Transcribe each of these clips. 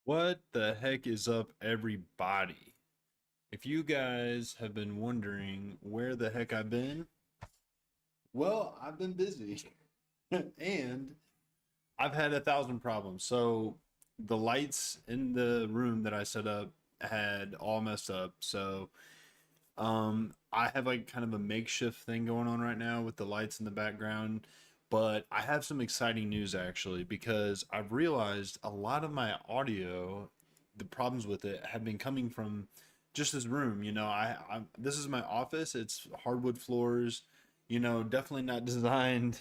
What the heck is up, everybody? If you guys have been wondering where the heck I've been, well, I've been busy and I've had 1,000 problems. So the lights in the room that I set up had all messed up. So I have like kind of a makeshift thing going on right now with the lights in the background. But I have some exciting news actually because I've realized a lot of my audio, the problems with it have been coming from just this room. I this is my office. It's hardwood floors. Definitely not designed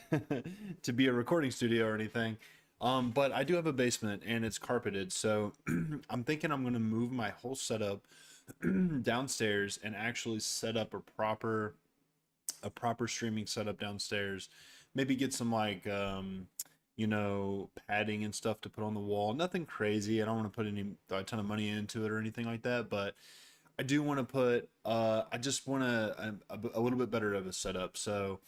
to be a recording studio or anything. But I do have a basement and it's carpeted, so I'm thinking I'm gonna move my whole setup downstairs and actually set up a proper streaming setup downstairs. Maybe get some like padding and stuff to put on the wall. Nothing crazy. I don't want to put a ton of money into it or anything like that, but I do want to put I just want a little bit better of a setup. So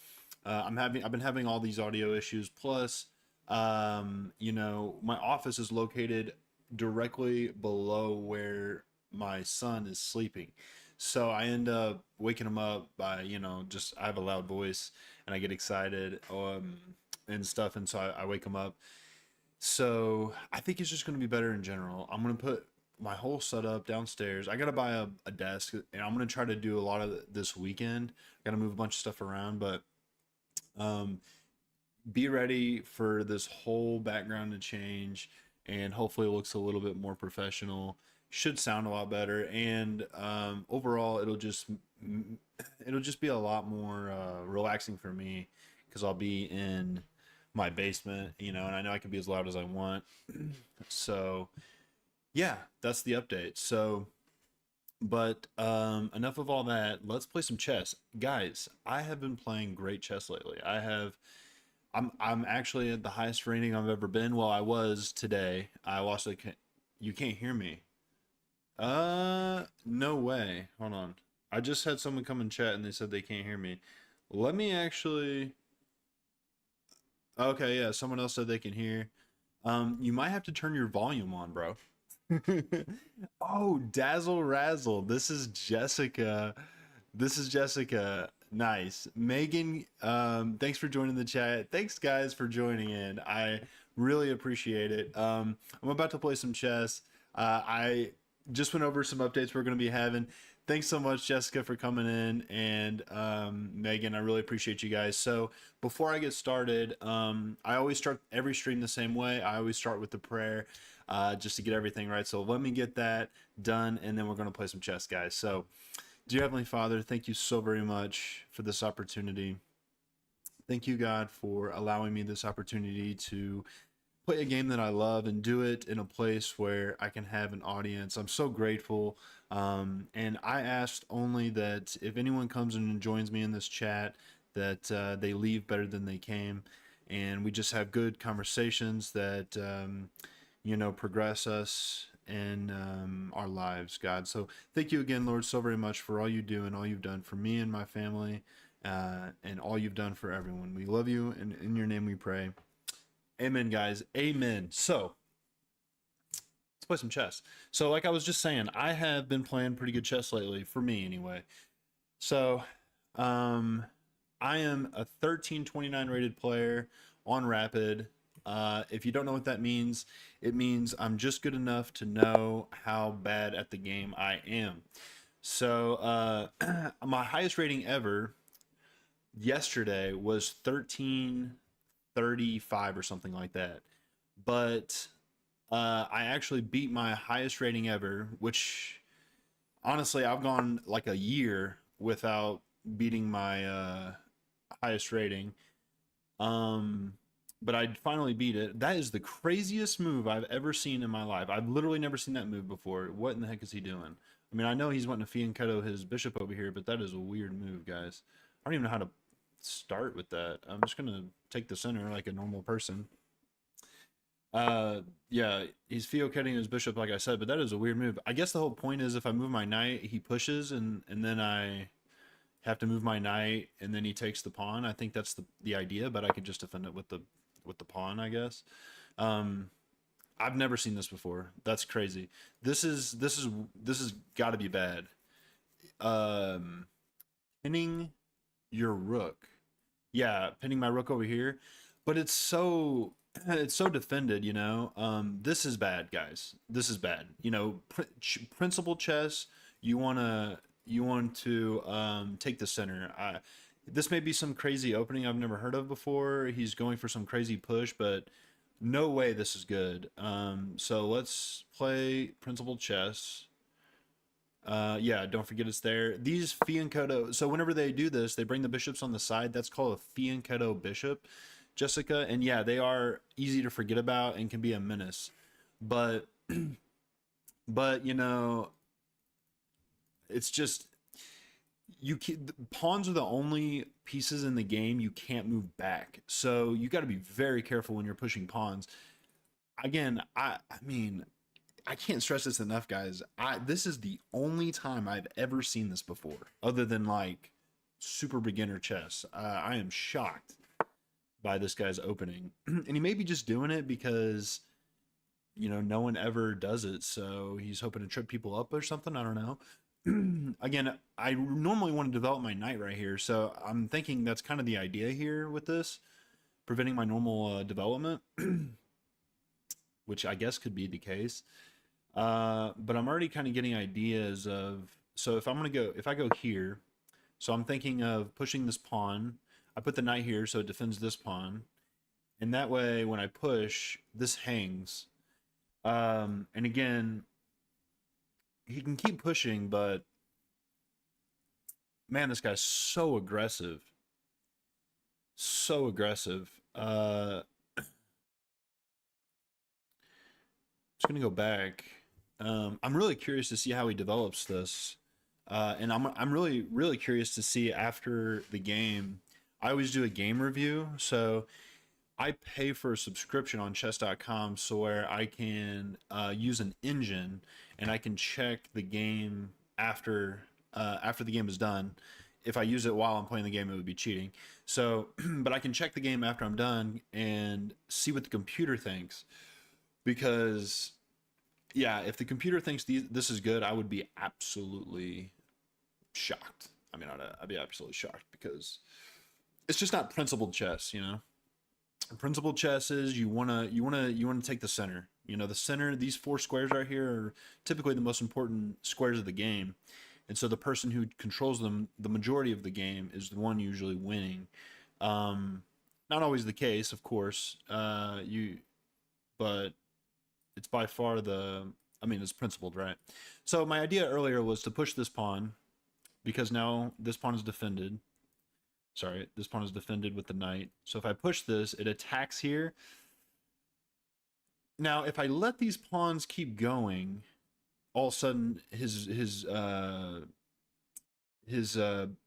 I've been having all these audio issues. Plus, my office is located directly below where my son is sleeping. So I end up waking him up by, just I have a loud voice and I get excited and stuff. And so I wake him up. So I think it's just going to be better in general. I'm going to put my whole setup downstairs. I got to buy a desk and I'm going to try to do a lot of this weekend. I got to move a bunch of stuff around, but um, be ready for this whole background to change and hopefully it looks a little bit more professional, should sound a lot better, and overall it'll just be a lot more relaxing for me because I'll be in my basement, and I know I can be as loud as I want. So yeah, that's the update. But enough of all that. Let's play some chess, guys. I have been playing great chess lately. I'm actually at the highest rating I've ever been. Well, I was today. I lost a. You can't hear me. No way. Hold on. I just had someone come and chat and they said they can't hear me. Let me actually. Okay, yeah, someone else said they can hear. You might have to turn your volume on, bro. Oh, Dazzle Razzle. This is Jessica. This is Jessica. Nice. Megan, thanks for joining the chat. Thanks, guys, for joining in. I really appreciate it. I'm about to play some chess. I just went over some updates we're going to be having. Thanks so much, Jessica, for coming in, and Megan, I really appreciate you guys. So before I get started, I always start every stream the same way. I always start with the prayer, just to get everything right. So let me get that done, and then we're going to play some chess, guys. So, dear Heavenly Father, thank you so very much for this opportunity. Thank you, God, for allowing me this opportunity to play a game that I love and do it in a place where I can have an audience. I'm so grateful. And I asked only that if anyone comes and joins me in this chat, that they leave better than they came. And we just have good conversations that, progress us in our lives, God. So thank you again, Lord, so very much for all you do and all you've done for me and my family, and all you've done for everyone. We love you, and in your name we pray. Amen, guys. Amen. So let's play some chess. So, like I was just saying, I have been playing pretty good chess lately, for me anyway. So, um, I am a 1329 rated player on Rapid. If you don't know what that means, it means I'm just good enough to know how bad at the game I am. So, my highest rating ever yesterday was 1335 or something like that. But I actually beat my highest rating ever, which honestly I've gone like a year without beating my highest rating. Um, but I finally beat it. That is the craziest move I've ever seen in my life. I've literally never seen that move before. What in the heck is he doing? I mean, I know he's wanting to fianchetto his bishop over here, but that is a weird move, guys. I don't even know how to start with that. I'm just gonna take the center like a normal person. Yeah, he's fianchetting his bishop, like I said, but that is a weird move. I guess the whole point is if I move my knight, he pushes, and then I have to move my knight, and then he takes the pawn. I think that's the idea, but I could just defend it with the pawn, I guess. Um, I've never seen this before. That's crazy. This is got to be bad. Um, pinning your rook. Yeah, pinning my rook over here, but it's so it's so defended. This is bad, guys. This is bad. Principal chess. You want to take the center. This may be some crazy opening I've never heard of before. He's going for some crazy push, but no way this is good. So let's play principal chess. Yeah, don't forget it's there. These fianchetto. So whenever they do this, they bring the bishops on the side. That's called a fianchetto bishop, Jessica. And yeah, they are easy to forget about and can be a menace. But but it's just pawns are the only pieces in the game you can't move back. So you got to be very careful when you're pushing pawns. Again, I mean, I can't stress this enough, guys. This is the only time I've ever seen this before, other than like super beginner chess. I am shocked by this guy's opening, and he may be just doing it because no one ever does it, so he's hoping to trip people up or something. I don't know. Again, I normally want to develop my knight right here, so I'm thinking that's kind of the idea here with this, preventing my normal development, which I guess could be the case. But I'm already kind of getting ideas of, so if I go here, so I'm thinking of pushing this pawn. I put the knight here so it defends this pawn. And that way, when I push, this hangs. And again, he can keep pushing, but man, this guy's so aggressive. So aggressive. Just gonna go back. I'm really curious to see how he develops this, and I'm really curious to see after the game. I always do a game review, so I pay for a subscription on chess.com so where I can use an engine and I can check the game after the game is done. If I use it while I'm playing the game, it would be cheating. So, but I can check the game after I'm done and see what the computer thinks. Because, yeah, if the computer thinks this is good, I would be absolutely shocked. I mean, I'd be absolutely shocked because it's just not principled chess. Principled chess is you wanna take the center. The center. These four squares right here are typically the most important squares of the game, and so the person who controls them the majority of the game is the one usually winning. Not always the case, of course. But it's by far I mean, it's principled, right? So my idea earlier was to push this pawn because now this pawn is defended. Sorry, this pawn is defended with the knight. So if I push this, it attacks here. Now, if I let these pawns keep going, all of a sudden his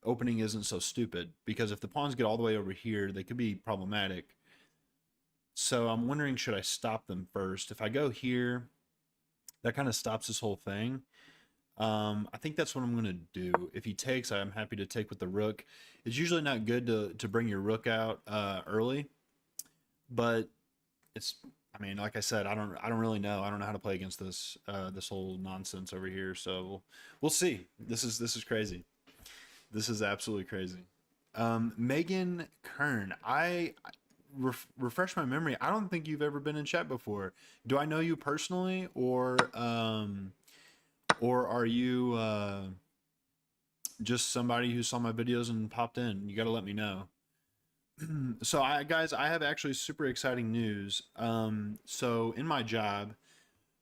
opening isn't so stupid, because if the pawns get all the way over here, they could be problematic. So I'm wondering, should I stop them first? If I go here, that kind of stops this whole thing. I think that's what I'm going to do. If he takes, I'm happy to take with the rook. It's usually not good to bring your rook out early, but I mean, like I said, I don't really know. I don't know how to play against this whole nonsense over here. So we'll see. This is crazy. This is absolutely crazy. Megan Kern, refresh my memory. I don't think you've ever been in chat before. Do I know you personally, or are you just somebody who saw my videos and popped in? You got to let me know. So guys, I have actually super exciting news. So in my job,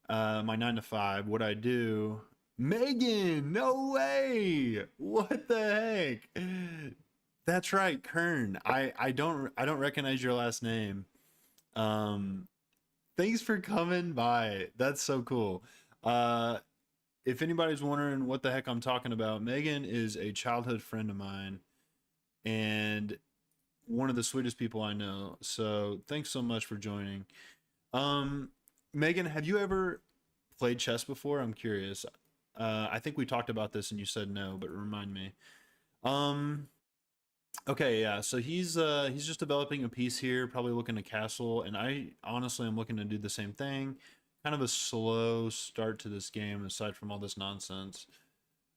my 9 to 5, what I do, Megan, no way. What the heck? That's right, Kern. I don't recognize your last name. Thanks for coming by. That's so cool. If anybody's wondering what the heck I'm talking about, Megan is a childhood friend of mine and one of the sweetest people I know. So thanks so much for joining. Megan, have you ever played chess before? I'm curious. I think we talked about this and you said no, but remind me. Okay, yeah. So he's just developing a piece here, probably looking to castle, and I honestly am looking to do the same thing. kind of a slow start to this game aside from all this nonsense.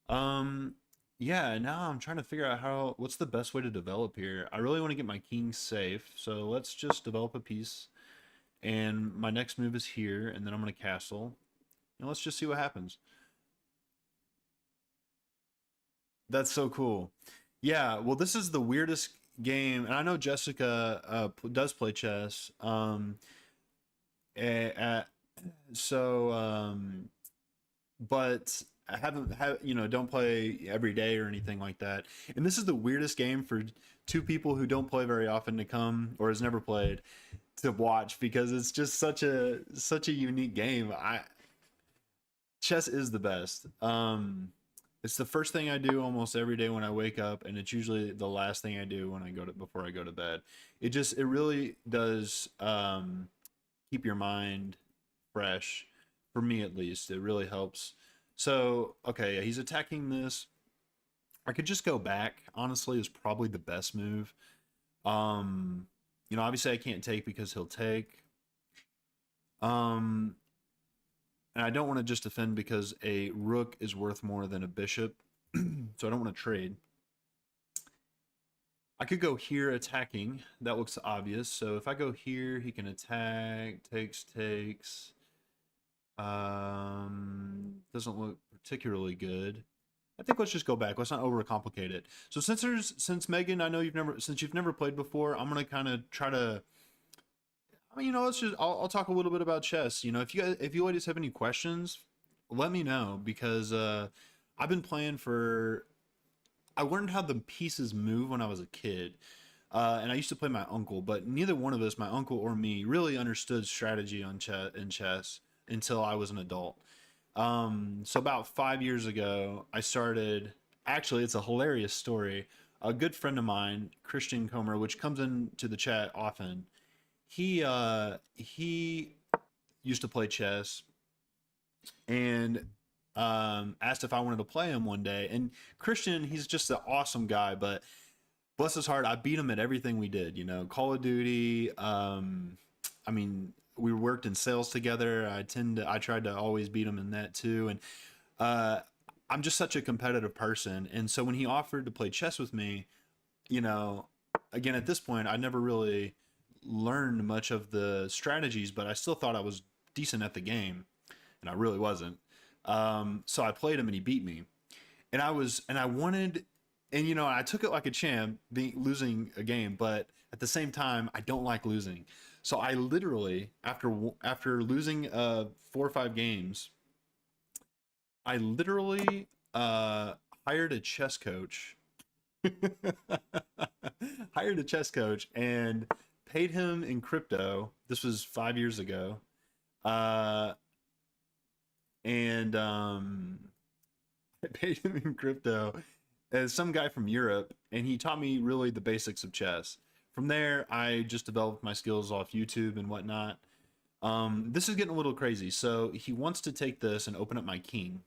Um, yeah, now I'm trying to figure out what's the best way to develop here. I really want to get my king safe, so let's just develop a piece. And my next move is here, and then I'm going to castle. And let's just see what happens. That's so cool. Yeah, well, this is the weirdest game, and I know Jessica does play chess. Eh, uh, so but I haven't have don't play every day or anything like that. And this is the weirdest game for two people who don't play very often to come or has never played to watch because it's just such a unique game. I Chess is the best. It's the first thing I do almost every day when I wake up, and it's usually the last thing I do when I go to before I go to bed. It really does keep your mind fresh. For me at least, it really helps. So okay, yeah, he's attacking this. I could just go back. Honestly, is probably the best move. Um, obviously I can't take because he'll take. Um, and I don't want to just defend because a rook is worth more than a bishop, so I don't want to trade. I could go here attacking. That looks obvious. So if I go here, he can attack, takes. Doesn't look particularly good. I think let's just go back. Let's not overcomplicate it. So since Megan, I know you've never played before, I'm gonna kind of try to. I mean, I'll talk a little bit about chess. If you ladies have any questions, let me know because I've been playing for. I learned how the pieces move when I was a kid, and I used to play my uncle, but neither one of us, my uncle or me, really understood strategy on chess until I was an adult. So about 5 years ago, I started. Actually, it's a hilarious story. A good friend of mine, Christian Comer, which comes into the chat often, he used to play chess and asked if I wanted to play him one day. And Christian, he's just an awesome guy, but bless his heart, I beat him at everything we did. Call of Duty. I mean, we worked in sales together. I tried to always beat him in that too. And uh, I'm just such a competitive person. And so when he offered to play chess with me, you know, again at this point, I never really learned much of the strategies, but I still thought I was decent at the game, and I really wasn't. So I played him, and he beat me, and I wanted, and I took it like a champ, losing a game, but at the same time, I don't like losing. So I literally, after losing 4 or 5 games, I literally hired a chess coach hired a chess coach and paid him in crypto. This was 5 years ago. Uh, and I paid him in crypto as some guy from Europe, and he taught me really the basics of chess. From there, I just developed my skills off YouTube and whatnot. This is getting a little crazy. So he wants to take this and open up my king.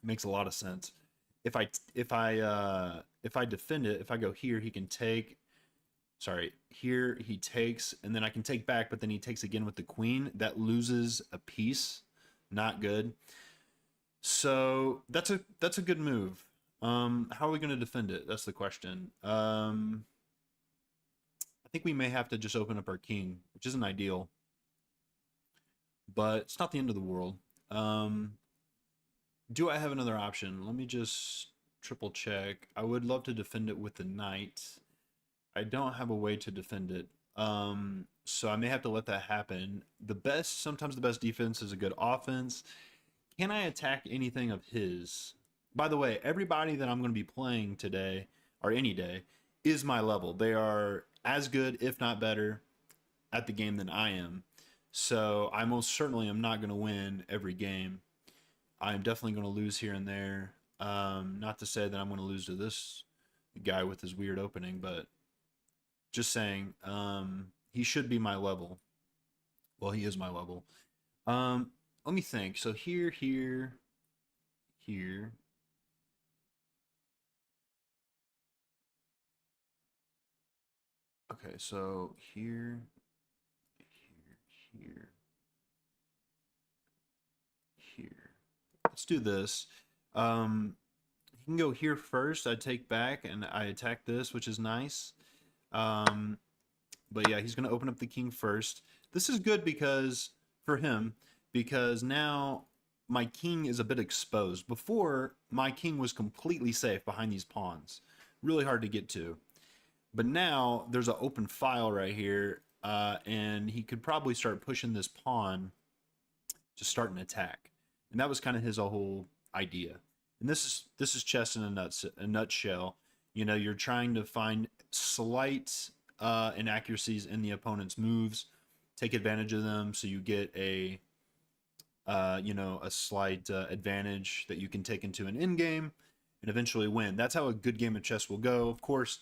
Makes a lot of sense. If I defend it, if I go here, he can take. Sorry, here he takes, and then I can take back, but then he takes again with the queen. That loses a piece. Not good. So that's a good move. How are we going to defend it? That's the question. I think we may have to just open up our king, which isn't ideal, but it's not the end of the world. Um, do I have another option? Let me just triple check. I would love to defend it with the knight. I don't have a way to defend it. So I may have to let that happen. Sometimes the best defense is a good offense. Can I attack anything of his? By the way, everybody that I'm going to be playing today or any day is my level. They are as good, if not better, at the game than I am. So I most certainly am not going to win every game. I'm definitely going to lose here and there. Not to say that I'm going to lose to this guy with his weird opening, but just saying, he should be my level. Well, he is my level. Let me think. So here. Okay, so here. here. Let's do this. He can go here first. I take back and I attack this, which is nice. But yeah, he's going to open up the king first. This is good because for him, because now my king is a bit exposed. Before, my king was completely safe behind these pawns. Really hard to get to. But now there's an open file right here, and he could probably start pushing this pawn to start an attack. And that was kind of his whole idea. And this is chess in a nutshell. You know, you're trying to find slight inaccuracies in the opponent's moves, take advantage of them, so you get a a slight advantage that you can take into an end game and eventually win. That's how a good game of chess will go. Of course,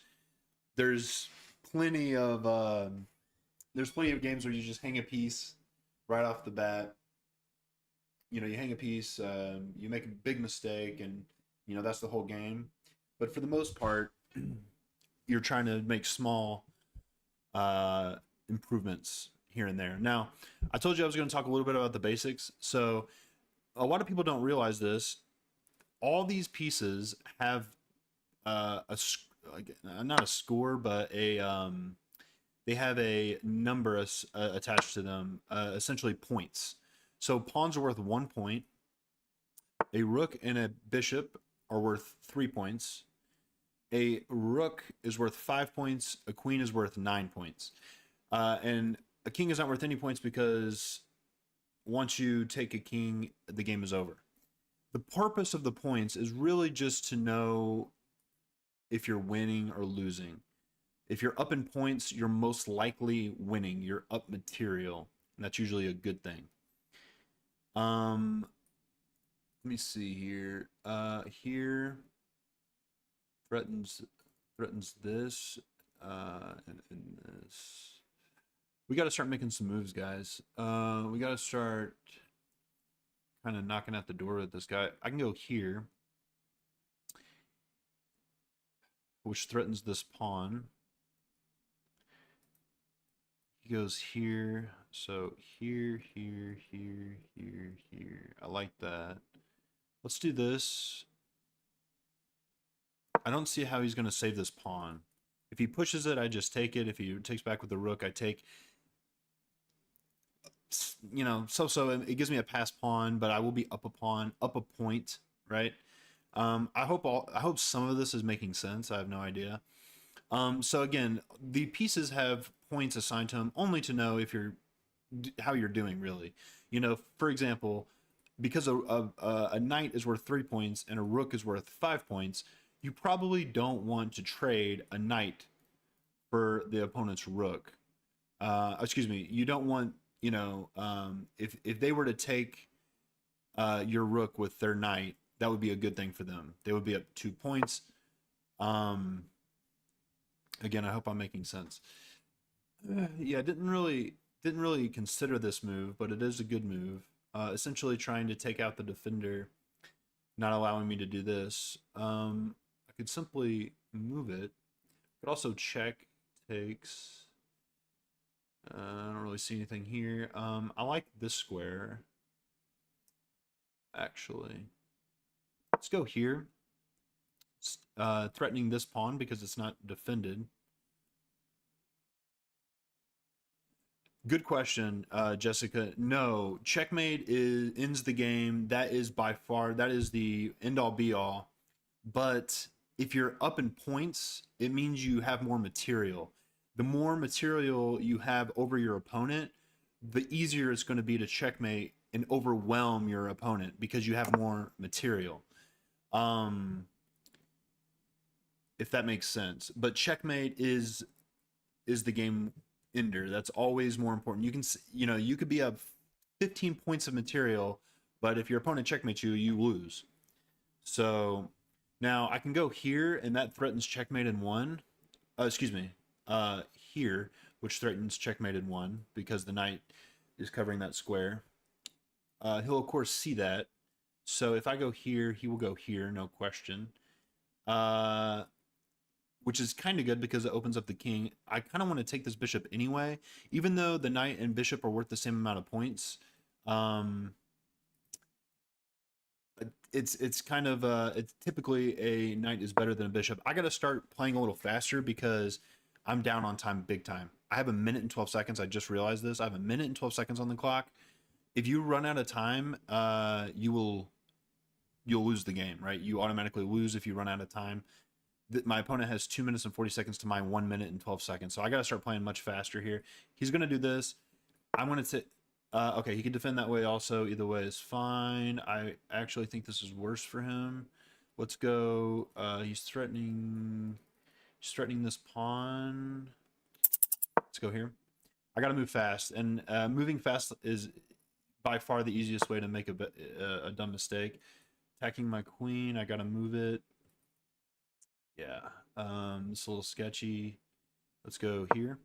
there's plenty of games where you just hang a piece right off the bat. You know, you hang a piece, you make a big mistake, and you know that's the whole game. But for the most part, you're trying to make small improvements here and there. Now, I told you I was going to talk a little bit about the basics. So, a lot of people don't realize this. All these pieces have not a score, but they have a number attached to them, essentially points. So pawns are worth 1 point. A rook and a bishop are worth 3 points. A rook is worth 5 points. A queen is worth 9 points. And a king is not worth any points because once you take a king, the game is over. The purpose of the points is really just to know if you're winning or losing. If you're up in points, you're most likely winning. You're up material, and that's usually a good thing. Let me see here. Here threatens this, and this. We got to start making some moves, guys. We got to start kind of knocking at the door with this guy. I can go here, which threatens this pawn. He goes here, so here. I like that. Let's do this. I don't see how he's going to save this pawn. If he pushes it, I just take it. If he takes back with the rook, I take. You know, so it gives me a pass pawn, but I will be up a pawn, up a point, right? I hope some of this is making sense. I have no idea. So again, the pieces have points assigned to them only to know if how you're doing, really. You know, for example, because a knight is worth 3 points and a rook is worth 5 points, you probably don't want to trade a knight for the opponent's rook. Excuse me, you don't want, you know, if they were to take your rook with their knight, that would be a good thing for them. They would be up 2 points. Again, I hope I'm making sense. Yeah, didn't really consider this move, but it is a good move. Essentially trying to take out the defender, not allowing me to do this. I could simply move it. Could also check, takes. I don't really see anything here. I like this square, actually. Let's go here. Threatening this pawn because it's not defended. Good question, Jessica. No, checkmate ends the game. That is by far, that is the end all be all. But if you're up in points, it means you have more material. The more material you have over your opponent, the easier it's going to be to checkmate and overwhelm your opponent because you have more material. If that makes sense. But checkmate is the game ender. That's always more important. You can, you know, you could be up 15 points of material, but if your opponent checkmates you, you lose. So now I can go here, and that threatens checkmate in 1. Excuse me, here, which threatens checkmate in 1 because the knight is covering that square. He'll of course see that. So if I go here, he will go here, no question. Which is kind of good because it opens up the king. I kind of want to take this bishop anyway, even though the knight and bishop are worth the same amount of points. it's kind of it's typically a knight is better than a bishop. I got to start playing a little faster because I'm down on time big time. I have a minute and 12 seconds. I just realized this. I have a minute and 12 seconds on the clock. If you run out of time, you'll lose the game, right? You automatically lose if you run out of time. My opponent has 2 minutes and 40 seconds to my 1 minute and 12 seconds. So I got to start playing much faster here. He's going to do this. I'm going to okay, he can defend that way also. Either way is fine. I actually think this is worse for him. Let's go. He's threatening this pawn. Let's go here. I got to move fast, and moving fast is by far the easiest way to make a dumb mistake. Attacking my queen, I got to move it. Yeah, it's a little sketchy. Let's go here.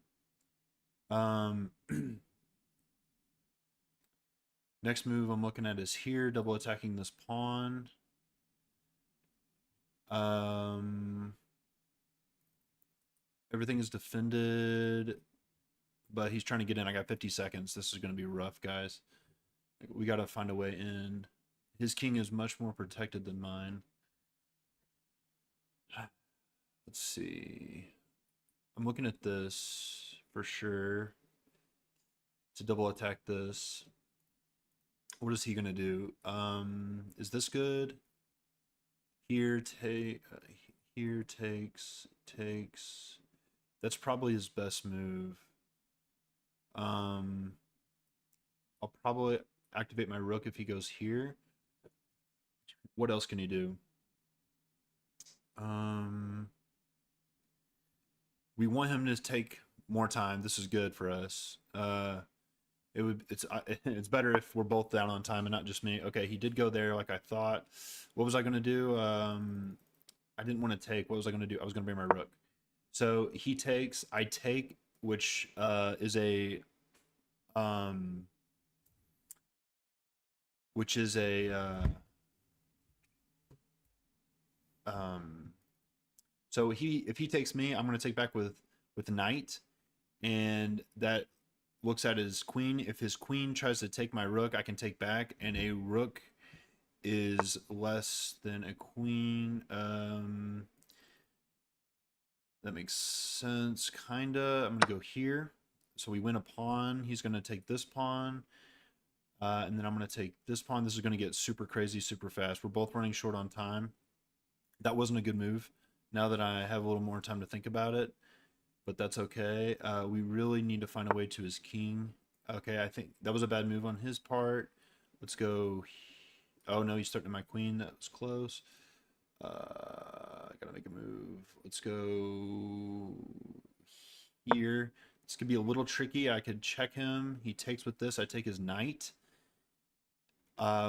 Next move I'm looking at is here, double attacking this pawn. Everything is defended, but he's trying to get in. I got 50 seconds. This is going to be rough, guys. We got to find a way in. His king is much more protected than mine. Let's see. I'm looking at this for sure to double attack this. What is he gonna do? Is this good? Here takes. That's probably his best move. I'll probably activate my rook if he goes here. What else can he do? We want him to take more time. This is good for us. It's better if we're both down on time and not just me. Okay, he did go there like I thought. What was I gonna do? I didn't want to take. What was I gonna do? I was gonna bring my rook. So he takes. I take, which is a so if he takes me, I'm gonna take back with the knight, and that looks at his queen. If his queen tries to take my rook, I can take back, and a rook is less than a queen. That makes sense, kinda. I'm gonna go here. So we win a pawn. He's gonna take this pawn. And then I'm gonna take this pawn. This is gonna get super crazy, super fast. We're both running short on time. That wasn't a good move. Now that I have a little more time to think about it, but that's okay. We really need to find a way to his king. Okay, I think that was a bad move on his part. Let's go. Oh no, he's starting my queen. That was close. I gotta make a move. Let's go here. This could be a little tricky. I could check him. He takes with this. I take his knight,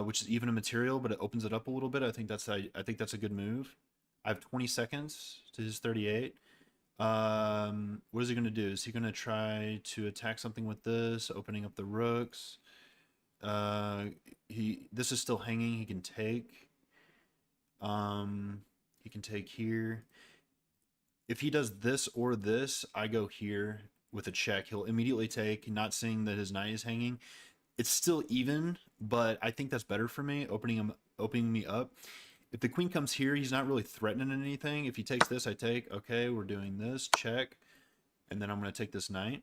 which is even a material, but it opens it up a little bit. I think that's a good move. I have 20 seconds to his 38. What is he going to do? Is he going to try to attack something with this, opening up the rooks? This is still hanging. He can take. He can take here. If he does this or this, I go here with a check. He'll immediately take, not seeing that his knight is hanging. It's still even, but I think that's better for me, opening me up. If the queen comes here, he's not really threatening anything. If he takes this, I take. Okay, we're doing this. Check. And then I'm going to take this knight.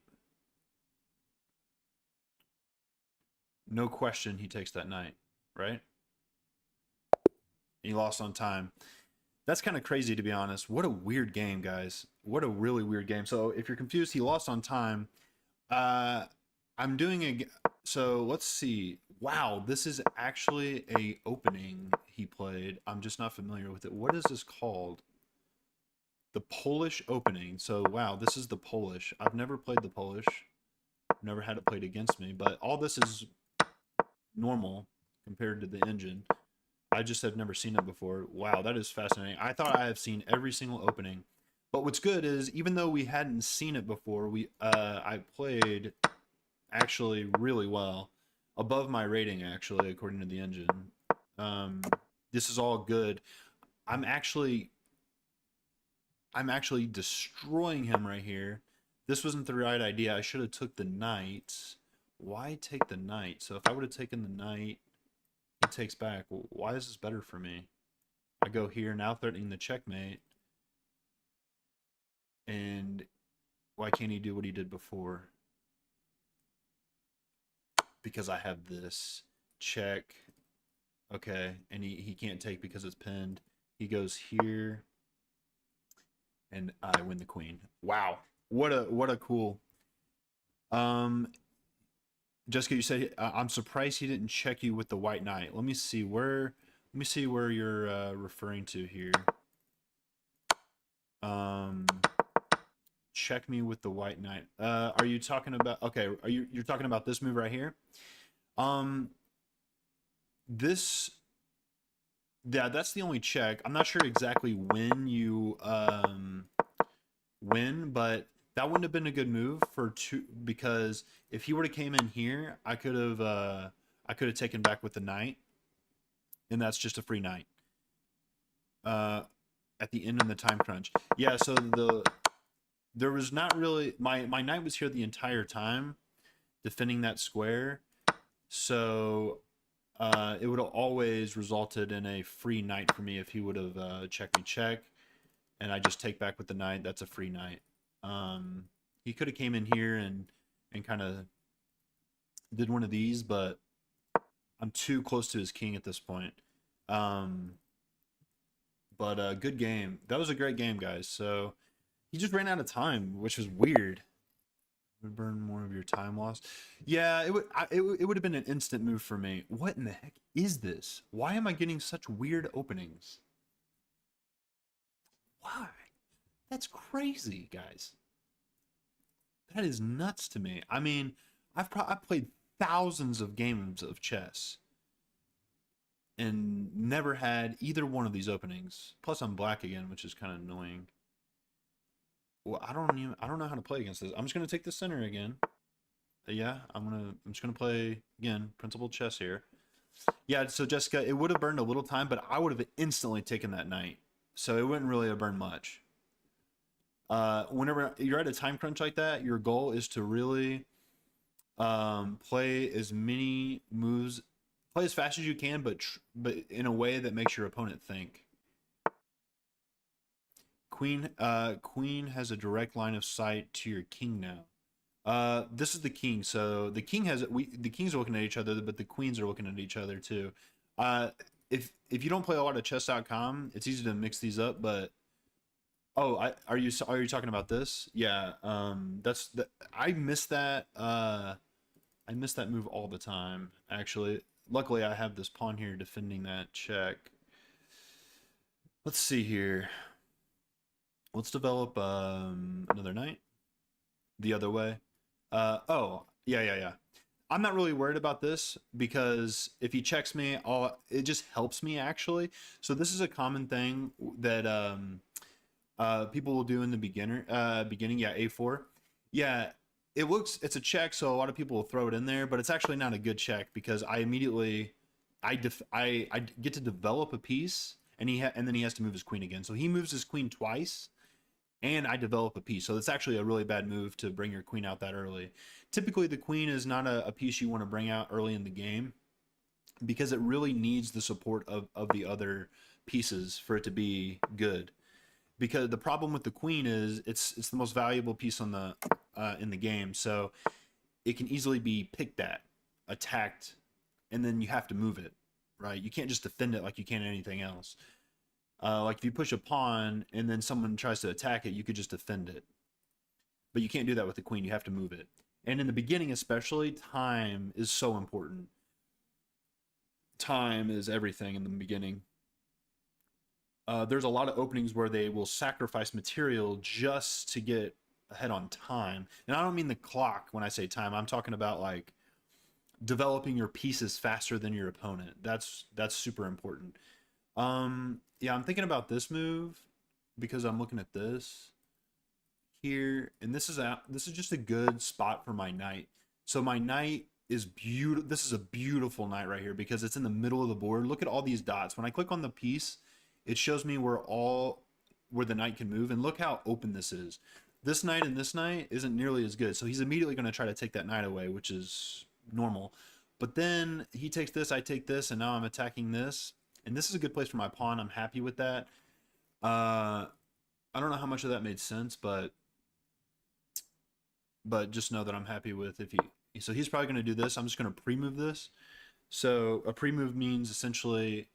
No question he takes that knight, right? He lost on time. That's kind of crazy, to be honest. What a weird game, guys. What a really weird game. So if you're confused, he lost on time. I'm doing a... So let's see. Wow, this is actually a opening he played. I'm just not familiar with it. What is this called? The Polish opening. So wow, this is the Polish. I've never played the Polish. Never had it played against me, but all this is normal compared to the engine. I just have never seen it before. Wow, that is fascinating. I thought I have seen every single opening. But what's good is, even though we hadn't seen it before, I played actually really well. Above my rating, actually, according to the engine. This is all good. I'm actually destroying him right here. This wasn't the right idea. I should have took the knight. Why take the knight? So if I would have taken the knight He takes back. Why is this better for me? I go here, now threatening the checkmate. And why can't he do what he did before? Because I have this. Check. Okay, and he can't take because it's pinned. He goes here, and I win the queen. Wow, what a cool. Um, Jessica, you said I'm surprised he didn't check you with the white knight. Let me see where. Let me see where you're referring to here. Um, check me with the white knight. Are you talking about? Okay, you're talking about this move right here? Um, this. Yeah, that's the only check. I'm not sure exactly when you win, but that wouldn't have been a good move for two because if he would have came in here, I could have taken back with the knight, and that's just a free knight. At the end of the time crunch. Yeah, so there was not really my knight was here the entire time defending that square. So it would have always resulted in a free knight for me if he would have checked me check, and I just take back with the knight. That's a free knight. He could have came in here and kind of did one of these, but I'm too close to his king at this point. But good game. That was a great game, guys. So he just ran out of time, which was weird. Would burn more of your time lost. Yeah, it would have been an instant move for me. What in the heck is this? Why am I getting such weird openings? Why? That's crazy, guys. That is nuts to me. I mean, I've played thousands of games of chess and never had either one of these openings. Plus, I'm black again, which is kind of annoying. Well, I don't know how to play against this. I'm just gonna take the center again. Yeah, I'm just gonna play again, principal chess here. Yeah, so Jessica, it would have burned a little time, but I would have instantly taken that knight. So it wouldn't really have burned much. Whenever you're at a time crunch like that, your goal is to really play as many moves, play as fast as you can, but in a way that makes your opponent think. Queen has a direct line of sight to your king now. This is the king, so the king has the kings are looking at each other, but the queens are looking at each other too. Uh, if you don't play a lot of chess.com, it's easy to mix these up, but oh, are you talking about this? Yeah, that's the I miss that. I miss that move all the time. Actually, luckily I have this pawn here defending that check. Let's see here. Let's develop another knight the other way. Oh, yeah. I'm not really worried about this because if he checks me, it just helps me actually. So this is a common thing that people will do in the beginning. Yeah, a4. Yeah, it's a check, so a lot of people will throw it in there, but it's actually not a good check because I immediately I get to develop a piece, and and then he has to move his queen again. So he moves his queen twice, and I develop a piece. So it's actually a really bad move to bring your queen out that early. Typically, the queen is not a piece you want to bring out early in the game because it really needs the support of the other pieces for it to be good. Because the problem with the queen is it's the most valuable piece on the in the game, so it can easily be picked at, attacked, and then you have to move it, right? You can't just defend it like you can anything else. Like if you push a pawn and then someone tries to attack it, you could just defend it. But you can't do that with the queen. You have to move it. And in the beginning especially, time is so important. Time is everything in the beginning. There's a lot of openings where they will sacrifice material just to get ahead on time. And I don't mean the clock when I say time. I'm talking about like developing your pieces faster than your opponent. That's super important. Yeah, I'm thinking about this move because I'm looking at this here, and this is just a good spot for my knight. So my knight is beautiful. This is a beautiful knight right here because it's in the middle of the board. Look at all these dots. When I click on the piece, it shows me where the knight can move, and look how open this is. This knight and this knight isn't nearly as good, so he's immediately going to try to take that knight away, which is normal. But then he takes this, I take this, and now I'm attacking this. And this is a good place for my pawn. I'm happy with that. I don't know how much of that made sense, but just know that I'm happy with if he. So he's probably going to do this. I'm just going to pre-move this. So a pre-move means essentially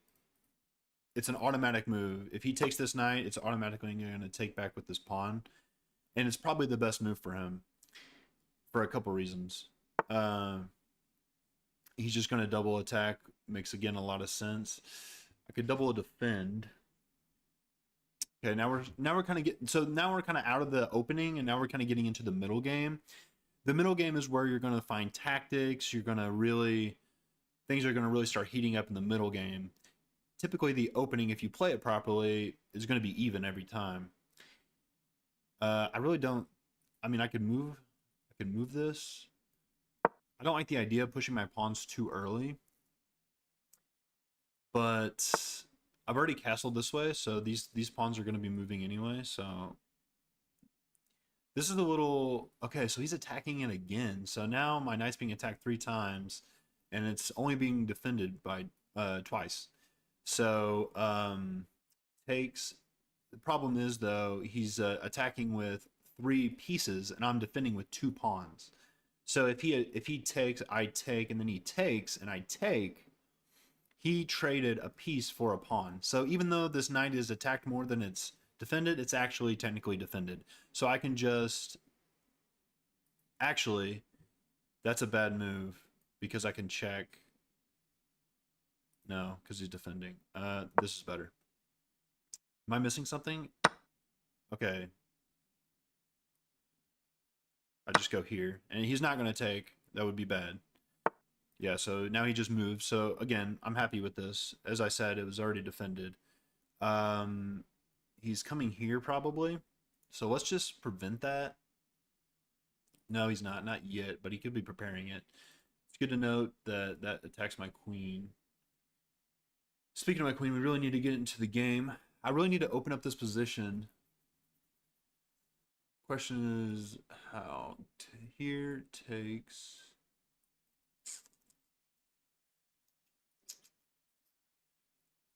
it's an automatic move. If he takes this knight, it's automatically going to take back with this pawn, and it's probably the best move for him for a couple reasons. Uh, he's just going to double attack. Makes again a lot of sense. I could double defend. Okay, now we're kind of getting now we're kind of out of the opening, and now we're kind of getting into the middle game. The middle game is where you're going to find tactics. You're going to really things are going to really start heating up in the middle game. Typically, the opening, if you play it properly, is going to be even every time. I really don't. I mean, I could move. I could move this. I don't like the idea of pushing my pawns too early, but I've already castled this way, so these pawns are going to be moving anyway. So this is a little okay. So he's attacking it again. So now my knight's being attacked 3 times, and it's only being defended by twice. So takes. The problem is though he's attacking with 3 pieces, and I'm defending with 2 pawns. So if he takes, I take, and then he takes, and I take, he traded a piece for a pawn. So even though this knight is attacked more than it's defended, it's actually technically defended. So I can just actually that's a bad move because I can check. No, because he's defending. This is better. Am I missing something? Okay. I just go here. And he's not going to take. That would be bad. Yeah, so now he just moves. So again, I'm happy with this. As I said, it was already defended. He's coming here probably. So let's just prevent that. No, he's not. Not yet, but he could be preparing it. It's good to note that that attacks my queen. Speaking of my queen, we really need to get into the game. I really need to open up this position. Question is how here takes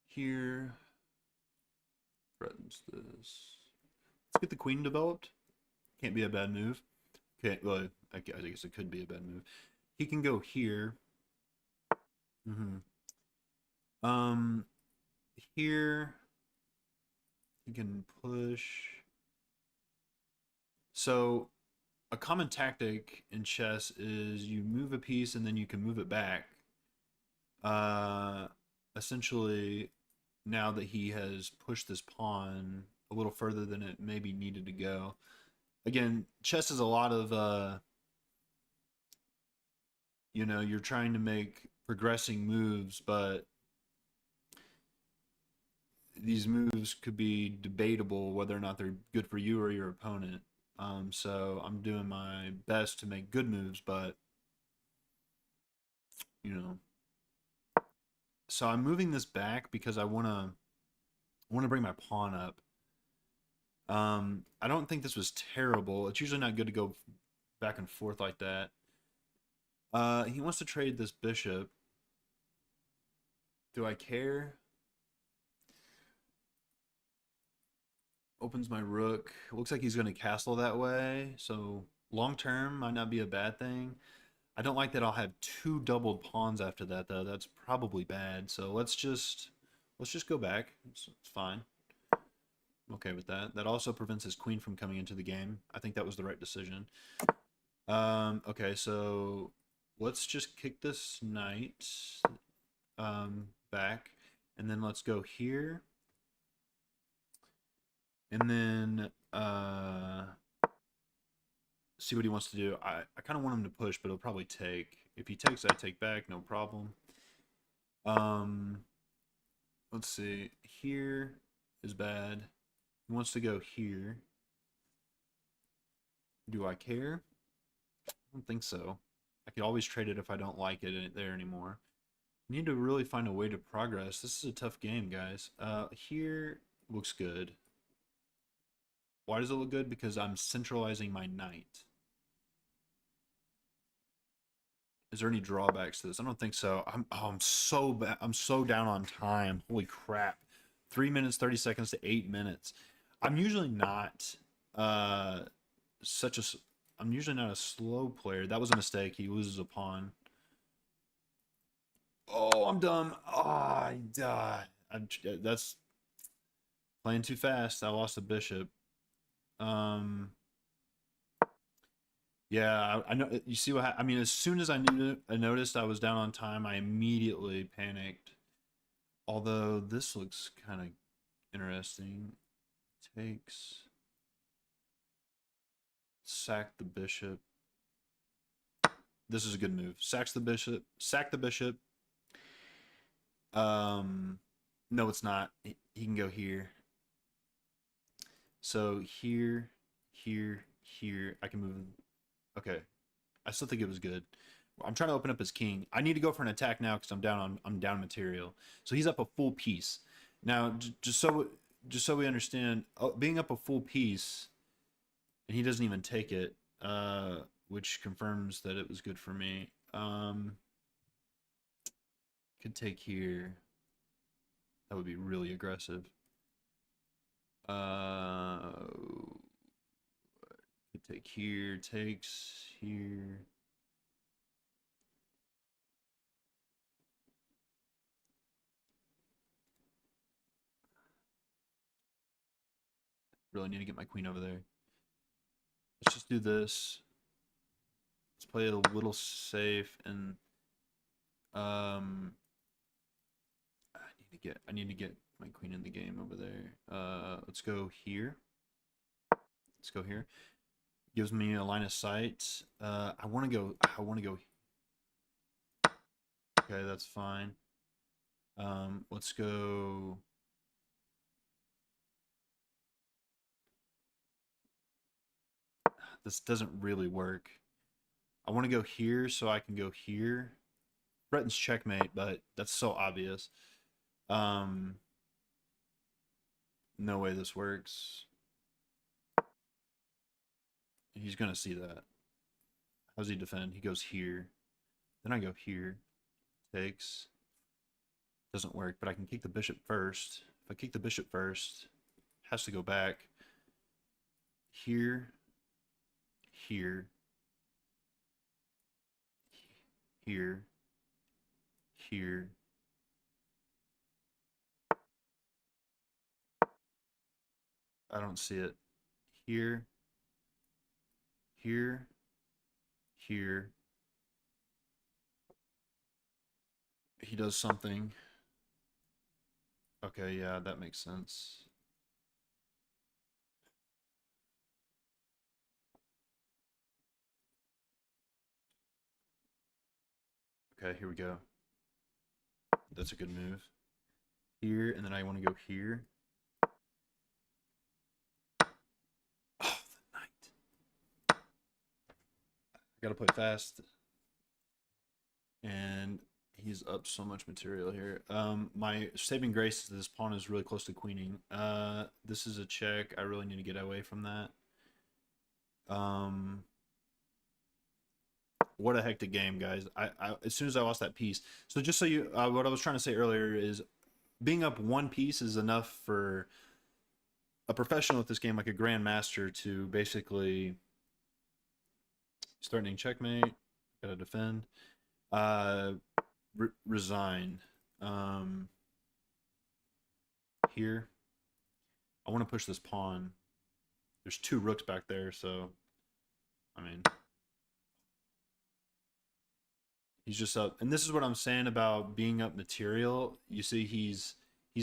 here threatens this. Let's get the queen developed. Can't be a bad move. Okay, well, I guess it could be a bad move. He can go here. Here he can push. So a common tactic in chess is you move a piece and then you can move it back. Essentially, now that he has pushed this pawn a little further than it maybe needed to go. Again, chess is a lot of you're trying to make progressing moves, but these moves could be debatable whether or not they're good for you or your opponent. So I'm doing my best to make good moves, but you know. So I'm moving this back because I wanna bring my pawn up. I don't think this was terrible. It's usually not good to go back and forth like that. He wants to trade this bishop. Do I care? Opens my rook. Looks like he's going to castle that way. So long term might not be a bad thing. I don't like that I'll have 2 doubled pawns after that though. That's probably bad. So let's just go back. It's fine. I'm okay with that. That also prevents his queen from coming into the game. I think that was the right decision. Okay, so let's just kick this knight back, and then let's go here. And then see what he wants to do. I kind of want him to push, but he'll probably take. If he takes, I take back, no problem. Let's see. Here is bad. He wants to go here. Do I care? I don't think so. I could always trade it if I don't like it there anymore. I need to really find a way to progress. This is a tough game, guys. Here looks good. Why does it look good? Because I'm centralizing my knight. Is there any drawbacks to this? I don't think so. I'm so bad. I'm so down on time. Holy crap. 3 minutes, 30 seconds to 8 minutes. I'm usually not uh such a I'm usually not a slow player. That was a mistake. He loses a pawn. Oh, I'm dumb. Ah, I died. That's playing too fast. I lost a bishop. Um, yeah, I know. You see what I mean? As soon as I noticed I was down on time, I immediately panicked. Although this looks kind of interesting. Takes, sack the bishop. This is a good move. Sacks the bishop. Sack the bishop. Um, no, it's not. He can go here. So here, here, here. I can move. Okay, I still think it was good. I'm trying to open up his king. I need to go for an attack now because I'm down material. So he's up a full piece. Now, just so we understand, being up a full piece, and he doesn't even take it, which confirms that it was good for me. Could take here. That would be really aggressive. Could take here. Takes here. Really need to get my queen over there. Let's just do this. Let's play it a little safe and I need to get my queen in the game over there. Let's go here. Let's go here. Gives me a line of sight. I want to go. Okay, that's fine. Let's go. This doesn't really work. I want to go here so I can go here. Threatens checkmate, but that's so obvious. No way this works. He's gonna see that. How does he defend? He goes here. Then I go here. Takes. Doesn't work, but I can kick the bishop first. If I kick the bishop first, has to go back. Here. Here. Here. Here. I don't see it. Here. Here. Here. He does something. Okay, yeah, that makes sense. Okay, here we go. That's a good move. Here, and then I want to go here. Oh, the knight. I gotta play fast. And he's up so much material here. My saving grace is this pawn is really close to queening. This is a check. I really need to get away from that. What a hectic game, guys. As soon as I lost that piece. So just so you, what I was trying to say earlier is being up one piece is enough for a professional at this game, like a grandmaster, to basically starting checkmate. Gotta defend. Resign. Here. I want to push this pawn. There's two rooks back there, so I mean, he's just up. And this is what I'm saying about being up material. You see, he's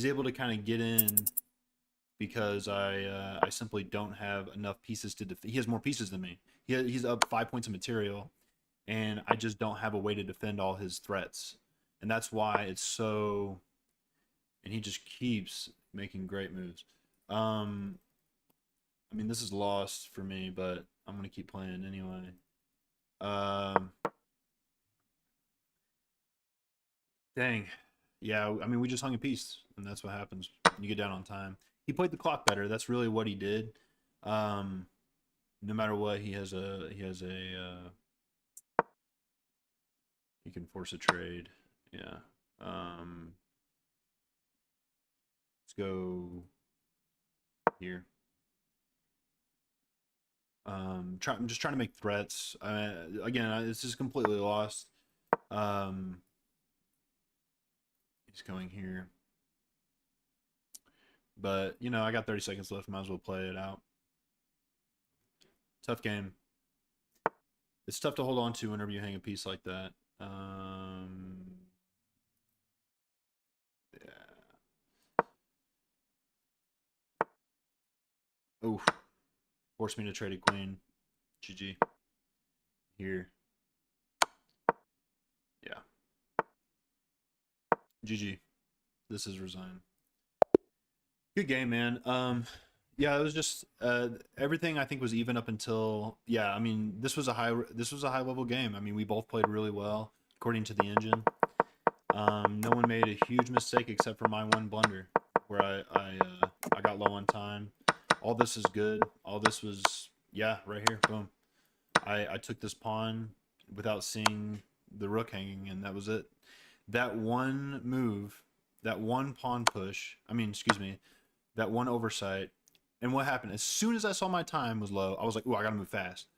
able to kind of get in because I simply don't have enough pieces to defend. He has more pieces than me. He's up 5 points of material, and I just don't have a way to defend all his threats, and that's why it's so. And he just keeps making great moves. I mean, this is lost for me, but I'm gonna keep playing anyway. Um, Dang. Yeah, I mean, we just hung a piece, and that's what happens when you get down on time. He played the clock better. That's really what he did. Um, no matter what, he has a He can force a trade. Yeah. Let's go here. I'm just trying to make threats. Again, this is completely lost. He's going here. But, you know, I got 30 seconds left. Might as well play it out. Tough game. It's tough to hold on to whenever you hang a piece like that. Yeah. Oh, forced me to trade a queen. GG. Here. Yeah. GG. This is resign. Good game, man. Yeah, it was just everything I think was even up until I mean this was a high level game. I mean we both played really well according to the engine. No one made a huge mistake except for my one blunder where I got low on time. All this is good. All this was right here. Boom. I took this pawn without seeing the rook hanging, and that was it. That one move, that one pawn push. I mean, excuse me, that one oversight. And what happened? As soon as I saw my time was low, I was like, "Ooh, I gotta move fast."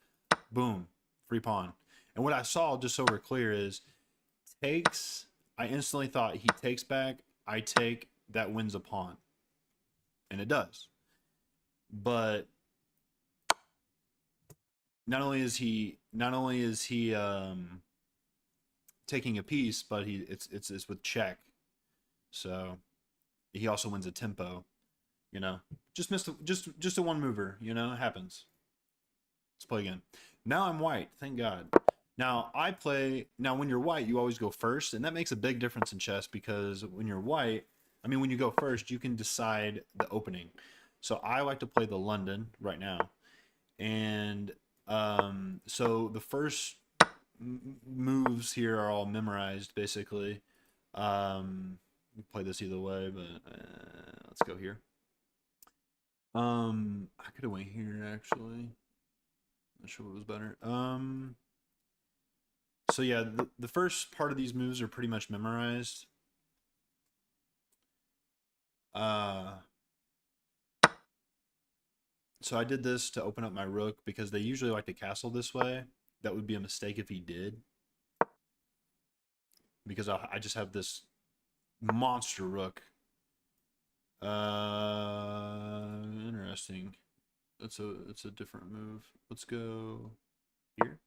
Boom, free pawn. And what I saw, just so we're clear, is takes. I instantly thought he takes back. I take. That wins a pawn, and it does. But not only is he taking a piece, but it's with check. So he also wins a tempo. You know, just missed just a one mover. You know, it happens. Let's play again. Now I'm white. Thank God. Now when you're white, you always go first, and that makes a big difference in chess because when you're white, I mean, when you go first, you can decide the opening. So I like to play the London right now, and so the first moves here are all memorized basically. You play this either way, but let's go here. I could have went here actually. Not sure what was better. So yeah, the first part of these moves are pretty much memorized. So I did this to open up my rook because they usually like to castle this way. That would be a mistake if he did. Because I just have this monster rook. Interesting. It's a different move. Let's go here.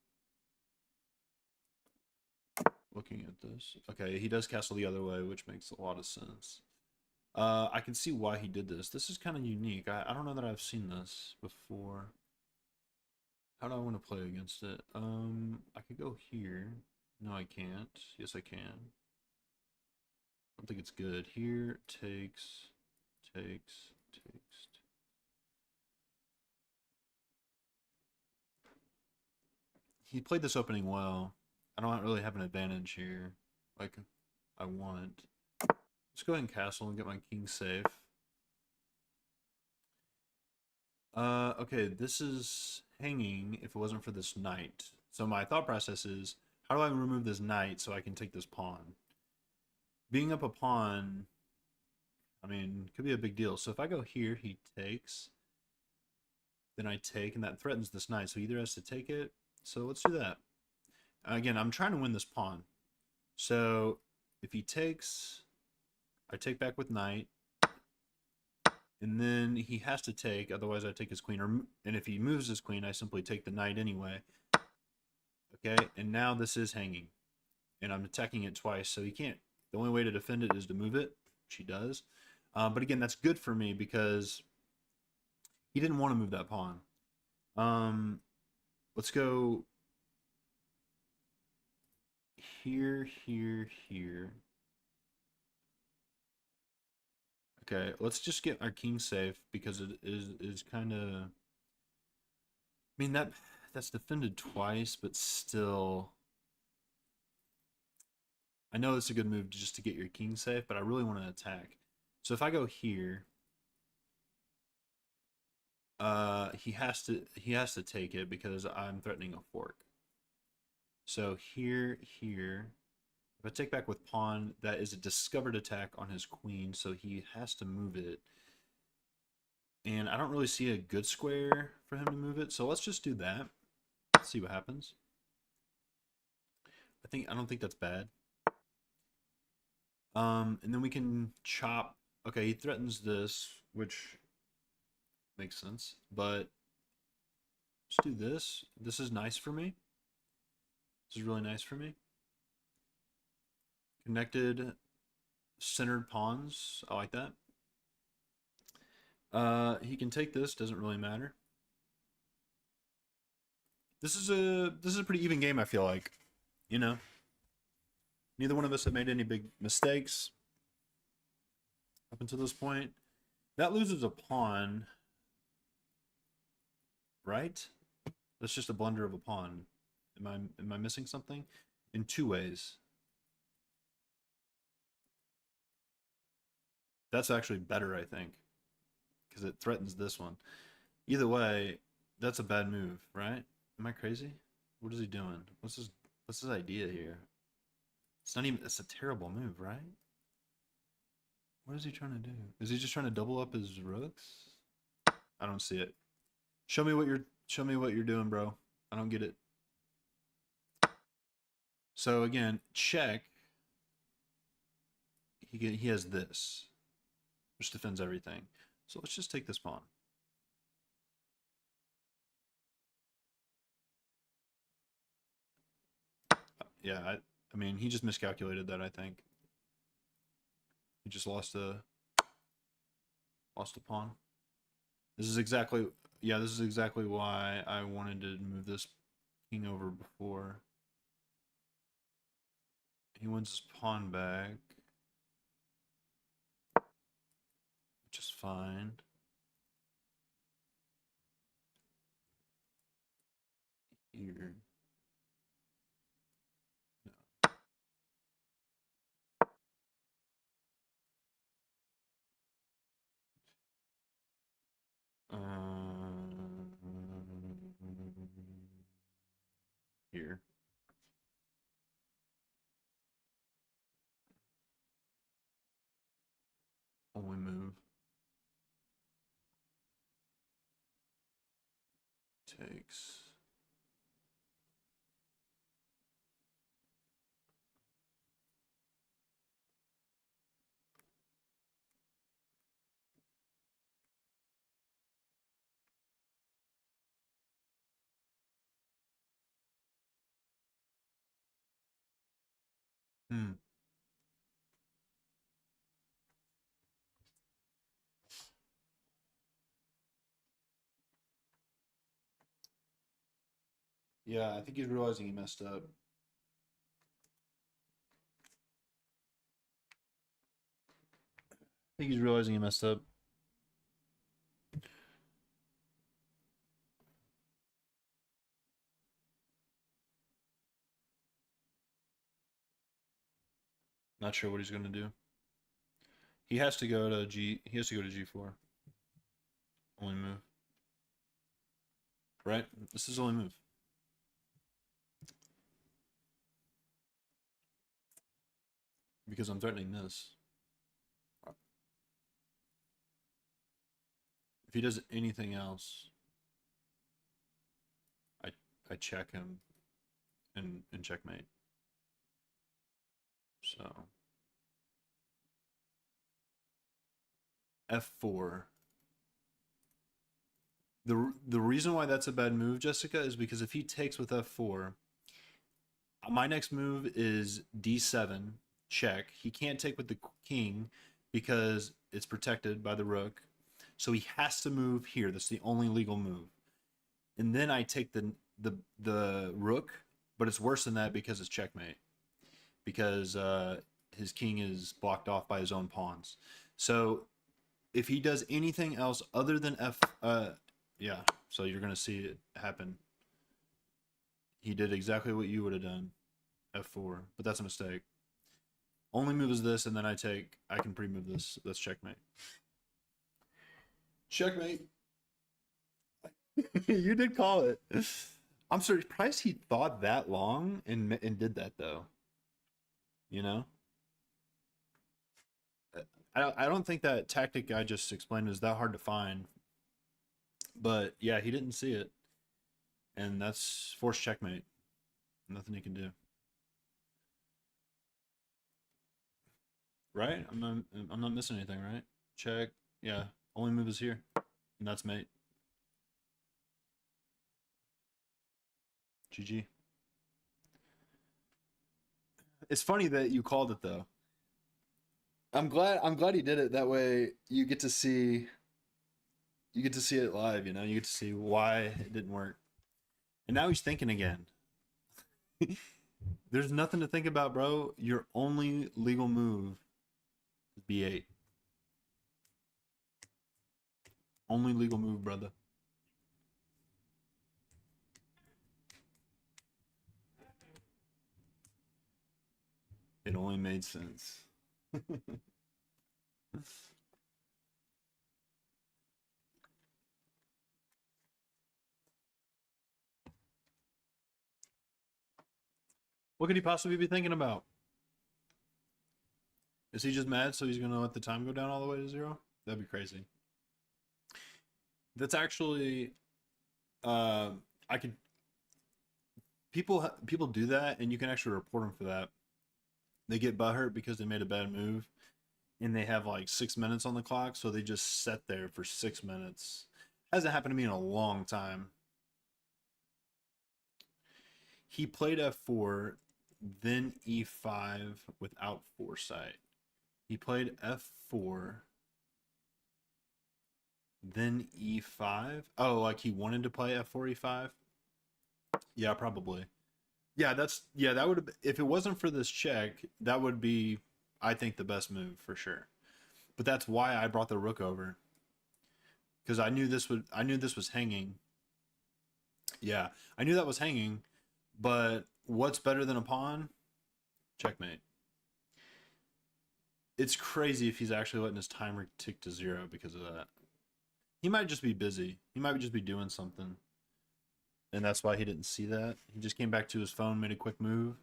Looking at this. Okay, he does castle the other way, which makes a lot of sense. I can see why he did this. This is kind of unique. I don't know that I've seen this before. How do I want to play against it? I could go here. No, I can't. Yes, I can. I don't think it's good. Here, takes. He played this opening well. I don't really have an advantage here, like I want. Let's go ahead and castle and get my king safe. Okay, this is hanging if it wasn't for this knight. So my thought process is, how do I remove this knight so I can take this pawn? Being up a pawn, I mean, could be a big deal. So if I go here, he takes. Then I take, and that threatens this knight. So he either has to take it. So let's do that. Again, I'm trying to win this pawn. So if he takes, I take back with knight. And then he has to take, otherwise I take his queen. And if he moves his queen, I simply take the knight anyway. Okay, and now this is hanging. And I'm attacking it twice, so he can't. The only way to defend it is to move it, which he does. But again, that's good for me because he didn't want to move that pawn. Let's go here. Okay, let's just get our king safe because it is kind of. I mean that's defended twice, but still. I know it's a good move just to get your king safe, but I really want to attack. So if I go here, he has to take it because I'm threatening a fork. So here, I take back with pawn, that is a discovered attack on his queen, so he has to move it. And I don't really see a good square for him to move it, so let's just do that. Let's see what happens. I don't think that's bad. And then we can chop. Okay, he threatens this, which makes sense. But let's do this. This is nice for me. This is really nice for me. Connected, centered pawns. I like that. He can take this. Doesn't really matter. This is a pretty even game. I feel like, you know, neither one of us have made any big mistakes up until this point. That loses a pawn, right? That's just a blunder of a pawn. Am I missing something? In two ways. That's actually better, I think, because it threatens this one. Either way, that's a bad move, right? Am I crazy? What is he doing? What's his idea here? It's not even. It's a terrible move, right? What is he trying to do? Is he just trying to double up his rooks? I don't see it. Show me what you're doing, bro. I don't get it. So again, check. He has this, which defends everything. So let's just take this pawn. Yeah, I mean, he just miscalculated that, I think. He just lost a pawn. This is exactly why I wanted to move this king over before. He wins his pawn back, which is fine. Here. Here. Only move. Takes. Hmm. Yeah, I think he's realizing he messed up. I think he's realizing he messed up. Not sure what he's gonna do. He has to go to G. He has to go to G4. Only move. Right? This is only move. Because I'm threatening this. If he does anything else, I check him and checkmate. So F4. The reason why that's a bad move, Jessica, is because if he takes with F4, my next move is D7 check. He can't take with the king because it's protected by the rook. So he has to move here. That's the only legal move. And then I take the rook, but it's worse than that because it's checkmate. Because his king is blocked off by his own pawns. So if he does anything else other than F, yeah, so you're gonna see it happen. He did exactly what you would have done, F4, but that's a mistake. Only move is this, and then I can pre-move this. That's checkmate. Checkmate. You did call it. I'm surprised he thought that long and did that though. You know, I don't think that tactic I just explained is that hard to find. But yeah, he didn't see it, and that's forced checkmate. Nothing he can do. Right? I'm not missing anything, right? Check. Yeah. Only move is here. And that's mate. GG. It's funny that you called it though. I'm glad he did it. That way you get to see it live, you know? You get to see why it didn't work. And now he's thinking again. There's nothing to think about, bro. Your only legal move is B8. Only legal move, brother. It only made sense. What could he possibly be thinking about? Is he just mad so he's gonna let the time go down all the way to 0? That'd be crazy. That's actually uh I could people do that and you can actually report them for that. They get butthurt because they made a bad move and they have like 6 minutes on the clock, so they just sit there for 6 minutes. Hasn't happened to me in a long time. He played f4, then e5 without foresight. He played f4, then e5. Oh, like he wanted to play f4 e5. Yeah, probably. Yeah, that would have, if it wasn't for this check, that would be, I think, the best move for sure. But that's why I brought the rook over, because I knew this was hanging. Yeah, I knew that was hanging, but what's better than a pawn? Checkmate. It's crazy if he's actually letting his timer tick to 0 because of that. He might just be busy. He might just be doing something. And that's why he didn't see that. He just came back to his phone, made a quick move.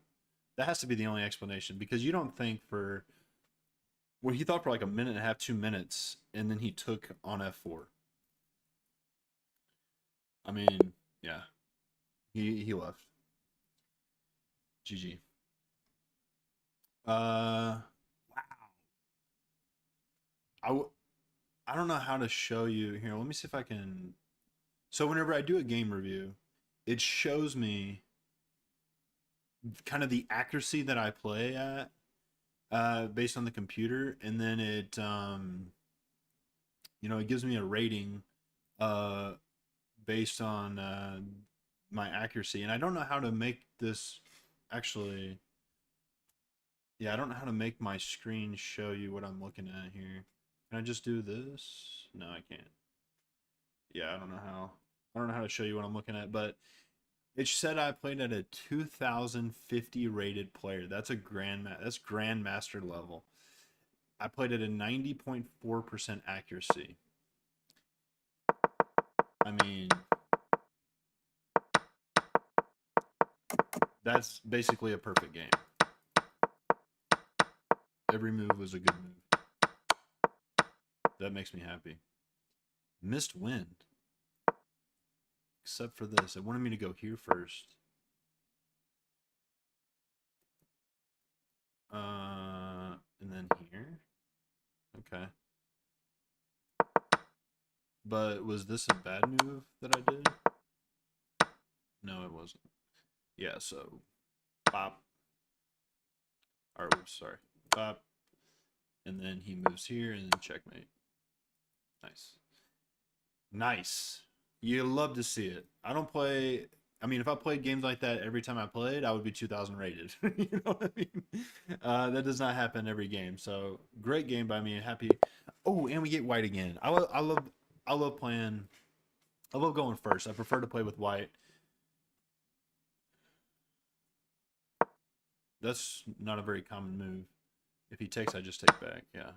That has to be the only explanation, because you don't think for, well, he thought for like a minute and a half, 2 minutes, and then he took on f4. I mean, yeah, he left. GG. Wow. I don't know how to show you here. Let me see if I can. So whenever I do a game review, it shows me kind of the accuracy that I play at, based on the computer, and then it it gives me a rating uh based on my accuracy. And I don't know how to make this actually. Yeah, I don't know how to make my screen show you what I'm looking at here. Can I just do this? No, I can't. Yeah, I don't know how. I don't know how to show you what I'm looking at, but it said I played at a 2050 rated player. That's that's grandmaster level. I played at a 90.4% accuracy. I mean, that's basically a perfect game. Every move was a good move. That makes me happy. Missed wind. Except for this. It wanted me to go here first. And then here. Okay. But was this a bad move that I did? No, it wasn't. Yeah, so pop. Or oops, sorry. Pop. And then he moves here and then checkmate. Nice. Nice. You love to see it. I don't play. I mean, if I played games like that every time I played, I would be 2000 rated. You know what I mean? That does not happen every game. So great game by me. Happy. Oh, and we get white again. I love playing. I love going first. I prefer to play with white. That's not a very common move. If he takes, I just take back. Yeah.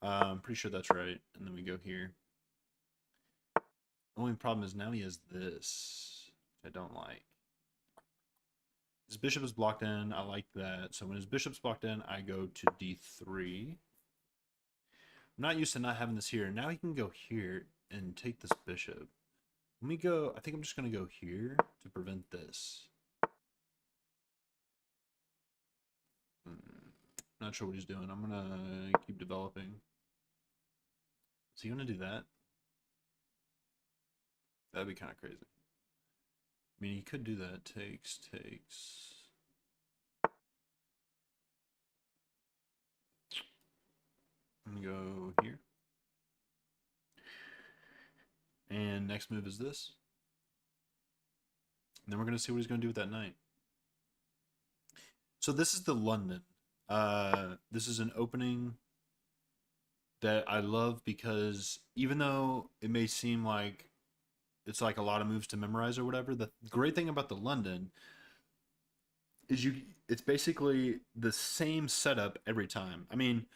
I'm pretty sure that's right. And then we go here. The only problem is now he has this, which I don't like. His bishop is blocked in. I like that. So when his bishop's blocked in, I go to d3. I'm not used to not having this here. Now he can go here and take this bishop. Let me go. I think I'm just going to go here to prevent this. Not sure what he's doing. I'm going to keep developing. Is he going to do that? That'd be kind of crazy. I mean, he could do that. Takes. I'm going to go here. And next move is this. And then we're going to see what he's going to do with that knight. So this is the London. This is an opening that I love because even though it may seem like it's like a lot of moves to memorize or whatever, the great thing about the London is it's basically the same setup every time. I mean,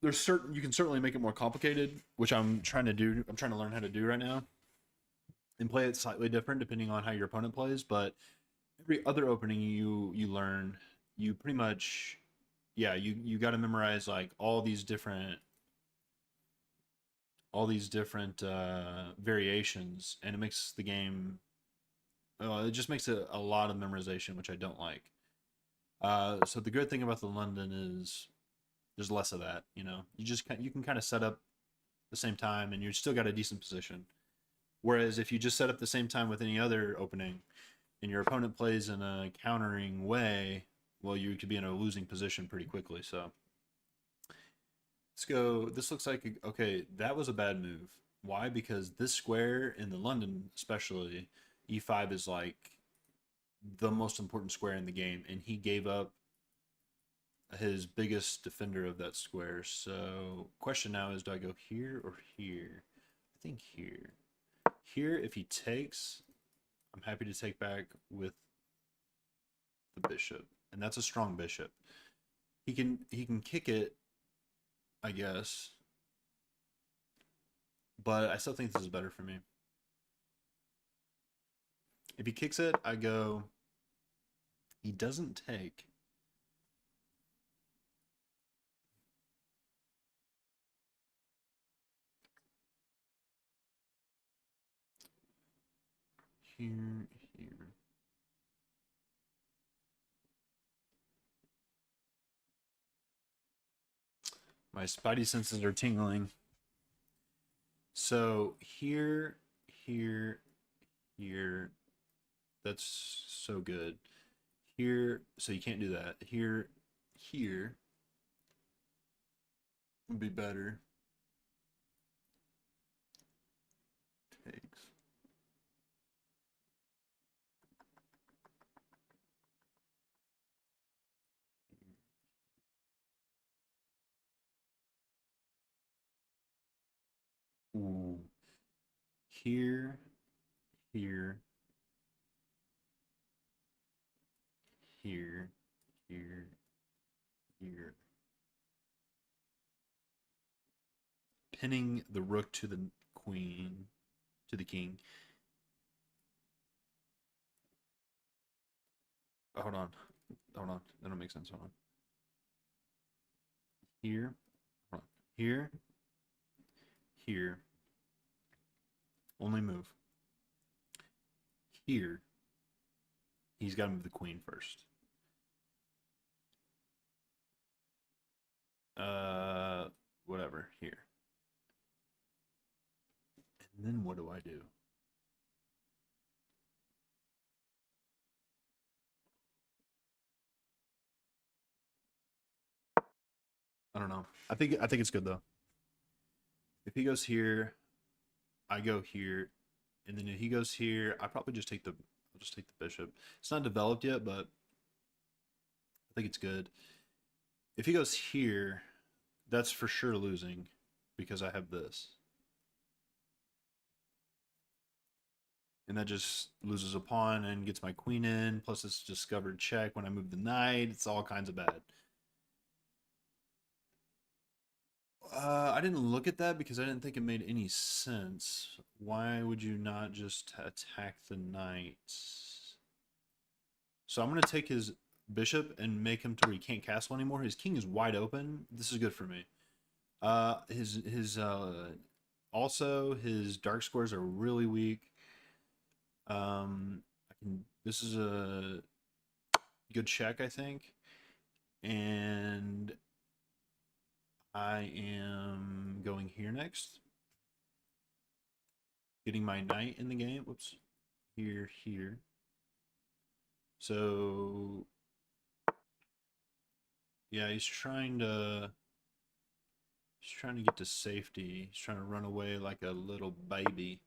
you can certainly make it more complicated, which I'm trying to do. I'm trying to learn how to do right now and play it slightly different depending on how your opponent plays, but every other opening you learn, you pretty much you got to memorize like all these different variations, and it makes the game it just makes it a lot of memorization, which I don't like. So the good thing about the London is there's less of that. You can kind of set up the same time and you still got a decent position. Whereas if you just set up the same time with any other opening and your opponent plays in a countering way, well, you could be in a losing position pretty quickly. So let's go. This looks like, okay, that was a bad move. Why? Because this square in the London, especially, e5 is like the most important square in the game, and he gave up his biggest defender of that square. So question now is, do I go here or here? I think here. Here, if he takes, I'm happy to take back with the bishop, and that's a strong bishop. He can kick it, I guess, but I still think this is better for me. If he kicks it, I go. He doesn't take. Here. My spidey senses are tingling. So here. That's so good. Here, so you can't do that. Here would be better. Takes. Ooh. Here. Here. Here. Pinning the rook to the queen, to the king. Oh, hold on. That don't make sense. Hold on. Here. Hold on. Here. Only move. Here. He's got to move the queen first. Whatever. Here. And then what do I do? I don't know. I think it's good though. If he goes here, I go here, and then if he goes here, I'll just take the bishop. It's not developed yet, but I think it's good. If he goes here, that's for sure losing because I have this. And that just loses a pawn and gets my queen in, plus it's discovered check when I move the knight. It's all kinds of bad. I didn't look at that because I didn't think it made any sense. Why would you not just attack the knight? So I'm gonna take his bishop and make him to where he can't castle anymore. His king is wide open. This is good for me. His also his dark squares are really weak. I can. This is a good check, I think, and I am going here next. Getting my knight in the game. Whoops. Here. So yeah, he's trying to get to safety. He's trying to run away like a little baby.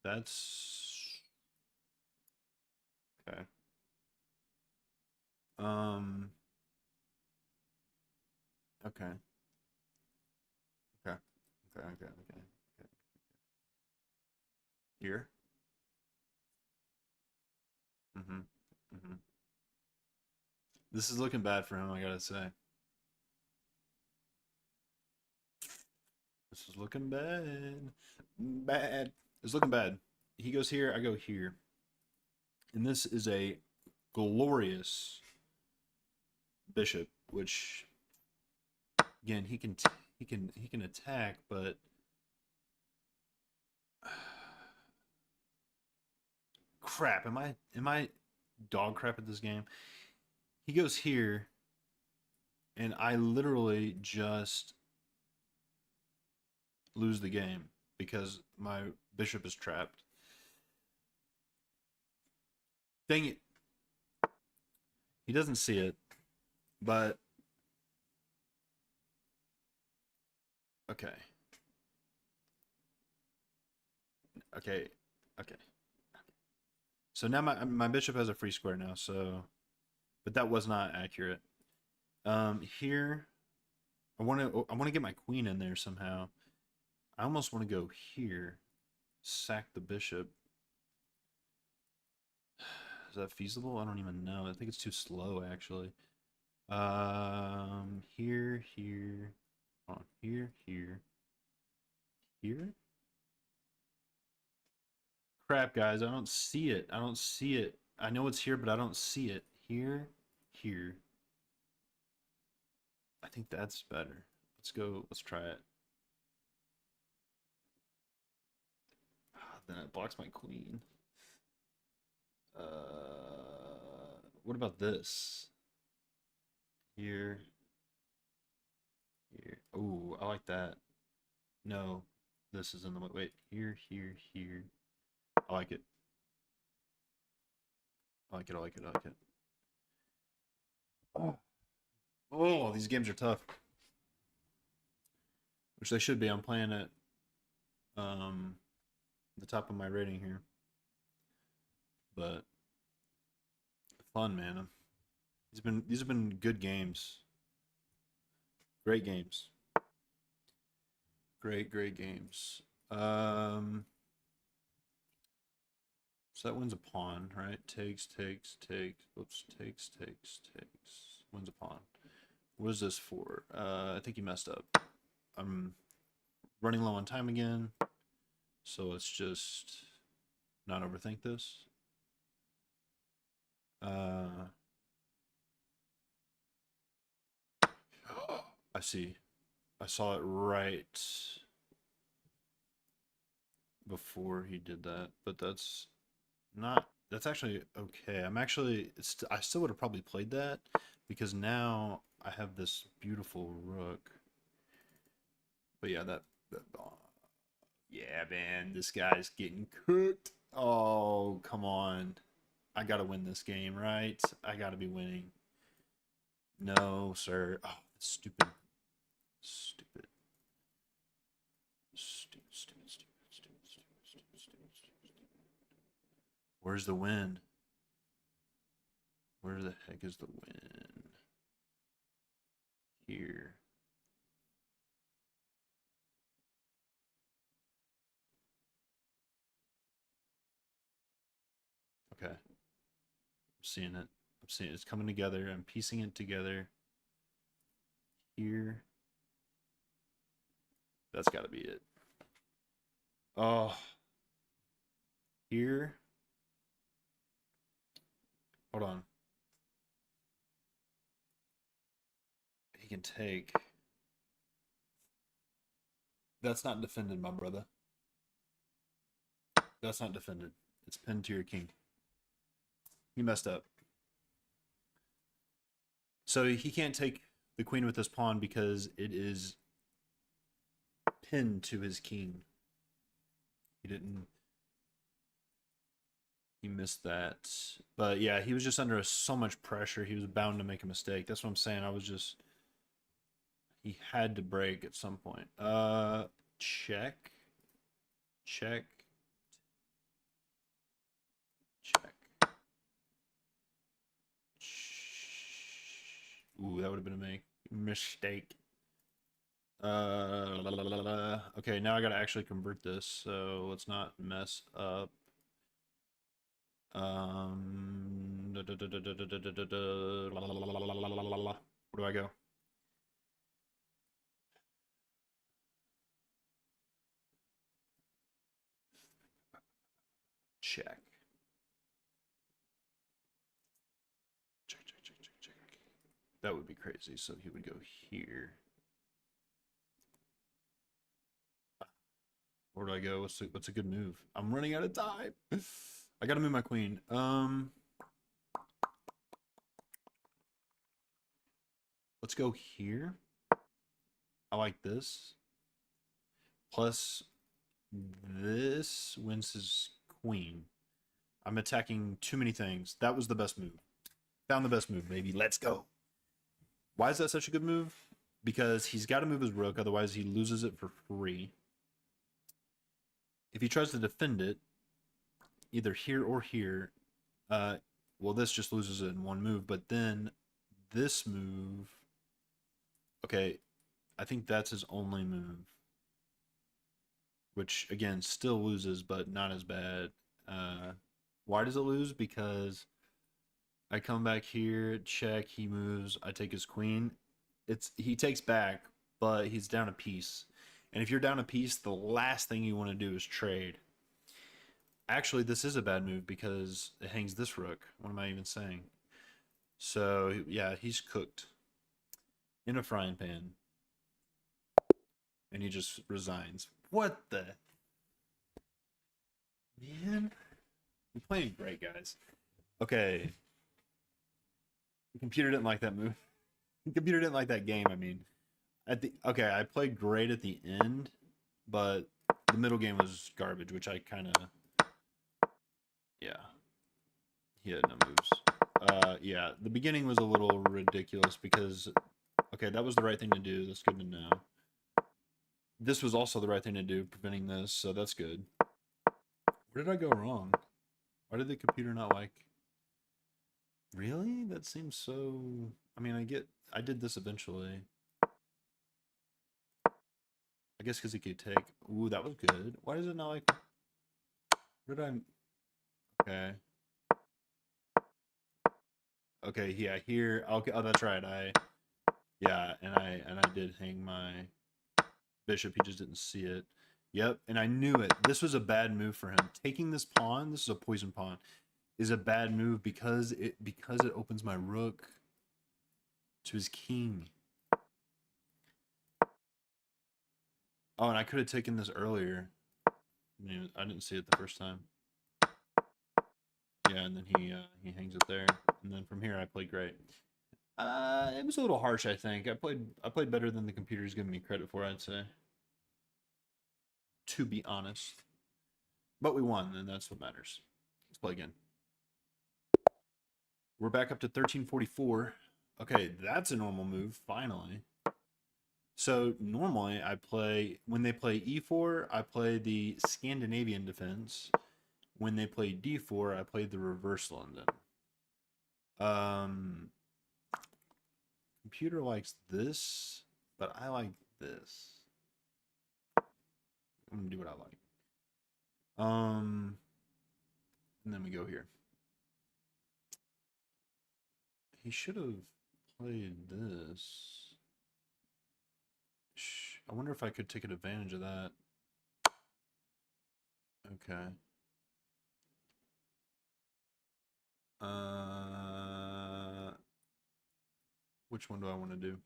That's okay. Um okay. Okay. Okay. Here. Mm-hmm. Mm-hmm. This is looking bad for him, I gotta say. This is looking bad. Bad. It's looking bad. He goes here, I go here. And this is a glorious bishop, which again he can attack, but crap, am I dog crap at this game? He goes here, and I literally just lose the game because my bishop is trapped. Dang it. He doesn't see it, but okay. Okay. Okay. So now my bishop has a free square now, so but that was not accurate. Here I want to get my queen in there somehow. I almost want to go here, sack the bishop. Is that feasible? I don't even know. I think it's too slow actually. Here. Hold on, here. Crap, guys, I don't see it. I don't see it. I know it's here, but I don't see it. Here. I think that's better. Let's go. Let's try it. Then it blocks my queen. What about this? Here. Oh, I like that. No, this is in the way. Wait, here. I like it. I like it. Oh, these games are tough. Which they should be. I'm playing at the top of my rating here. But fun, man. These have been good games. Great games. Great games. So that wins a pawn, right? Takes. Oops, takes. Wins a pawn. What is this for? I think you messed up. I'm running low on time again, so let's just not overthink this. I see. I saw it right before he did that, but that's not. That's actually okay. I still would have probably played that because now I have this beautiful rook. But yeah, that yeah, man, this guy's getting cooked. Oh, come on. I gotta win this game, right? I gotta be winning. No, sir. Oh, stupid. Stupid. Where's the win? Where the heck is the win? Here. Okay. I'm seeing it. It's coming together. I'm piecing it together. Here. That's got to be it. Oh. Here. Hold on. he can take. That's not defended, my brother. That's not defended. It's pinned to your king. He messed up. So he can't take the queen with this pawn because it is pinned to his king. He didn't. He missed that. But yeah, he was just under so much pressure. He was bound to make a mistake. That's what I'm saying. He had to break at some point. Check. Check. Check. Ooh, that would have been a mistake. Okay, now I gotta actually convert this, so let's not mess up. Where do I go? Check. Check, check, check, check, check. That would be crazy, so he would go here. Where do I go? What's a good move? I'm running out of time. I gotta move my queen. Let's go here. I like this. Plus, this wins his queen. I'm attacking too many things. That was the best move. Found the best move, baby. Let's go. Why is that such a good move? Because he's got to move his rook, otherwise he loses it for free. If he tries to defend it, either here or here, well, this just loses it in one move, but then this move, okay, I think that's his only move, which again still loses, but not as bad. Why does it lose? Because I come back here, check, he moves, I take his queen. He takes back, but he's down a piece. And if you're down a piece, the last thing you want to do is trade. Actually, this is a bad move because it hangs this rook. What am I even saying? So, yeah, he's cooked in a frying pan. And he just resigns. What the? Man. You're playing great, guys. Okay. The computer didn't like that move. The computer didn't like that game, I mean. Okay, I played great at the end, but the middle game was garbage, which I kind of, yeah. He had no moves. Yeah, the beginning was a little ridiculous because, okay, that was the right thing to do. That's good to know. This was also the right thing to do, preventing this, so that's good. Where did I go wrong? Why did the computer not like? Really? That seems so... I mean, I did this eventually. I guess because he could take... Ooh, that was good. Why does it not like... Where did I... Okay. Okay, yeah, here... Okay, oh, that's right. Yeah, and I did hang my bishop. He just didn't see it. Yep, and I knew it. This was a bad move for him. Taking this pawn, this is a poison pawn, is a bad move because it opens my rook to his king. Oh, and I could have taken this earlier. I didn't see it the first time. Yeah, and then he hangs it there, and then from here I played great. It was a little harsh, I think. I played better than the computer's giving me credit for, I'd say. To be honest. But we won, and that's what matters. Let's play again. We're back up to 1344. Okay, that's a normal move, finally. So normally when they play e4, I play the Scandinavian defense. When they play d4, I play the reverse London. Computer likes this, but I like this. I'm gonna do what I like. And then we go here. He should have played this. I wonder if I could take advantage of that. Okay. Which one do I want to do?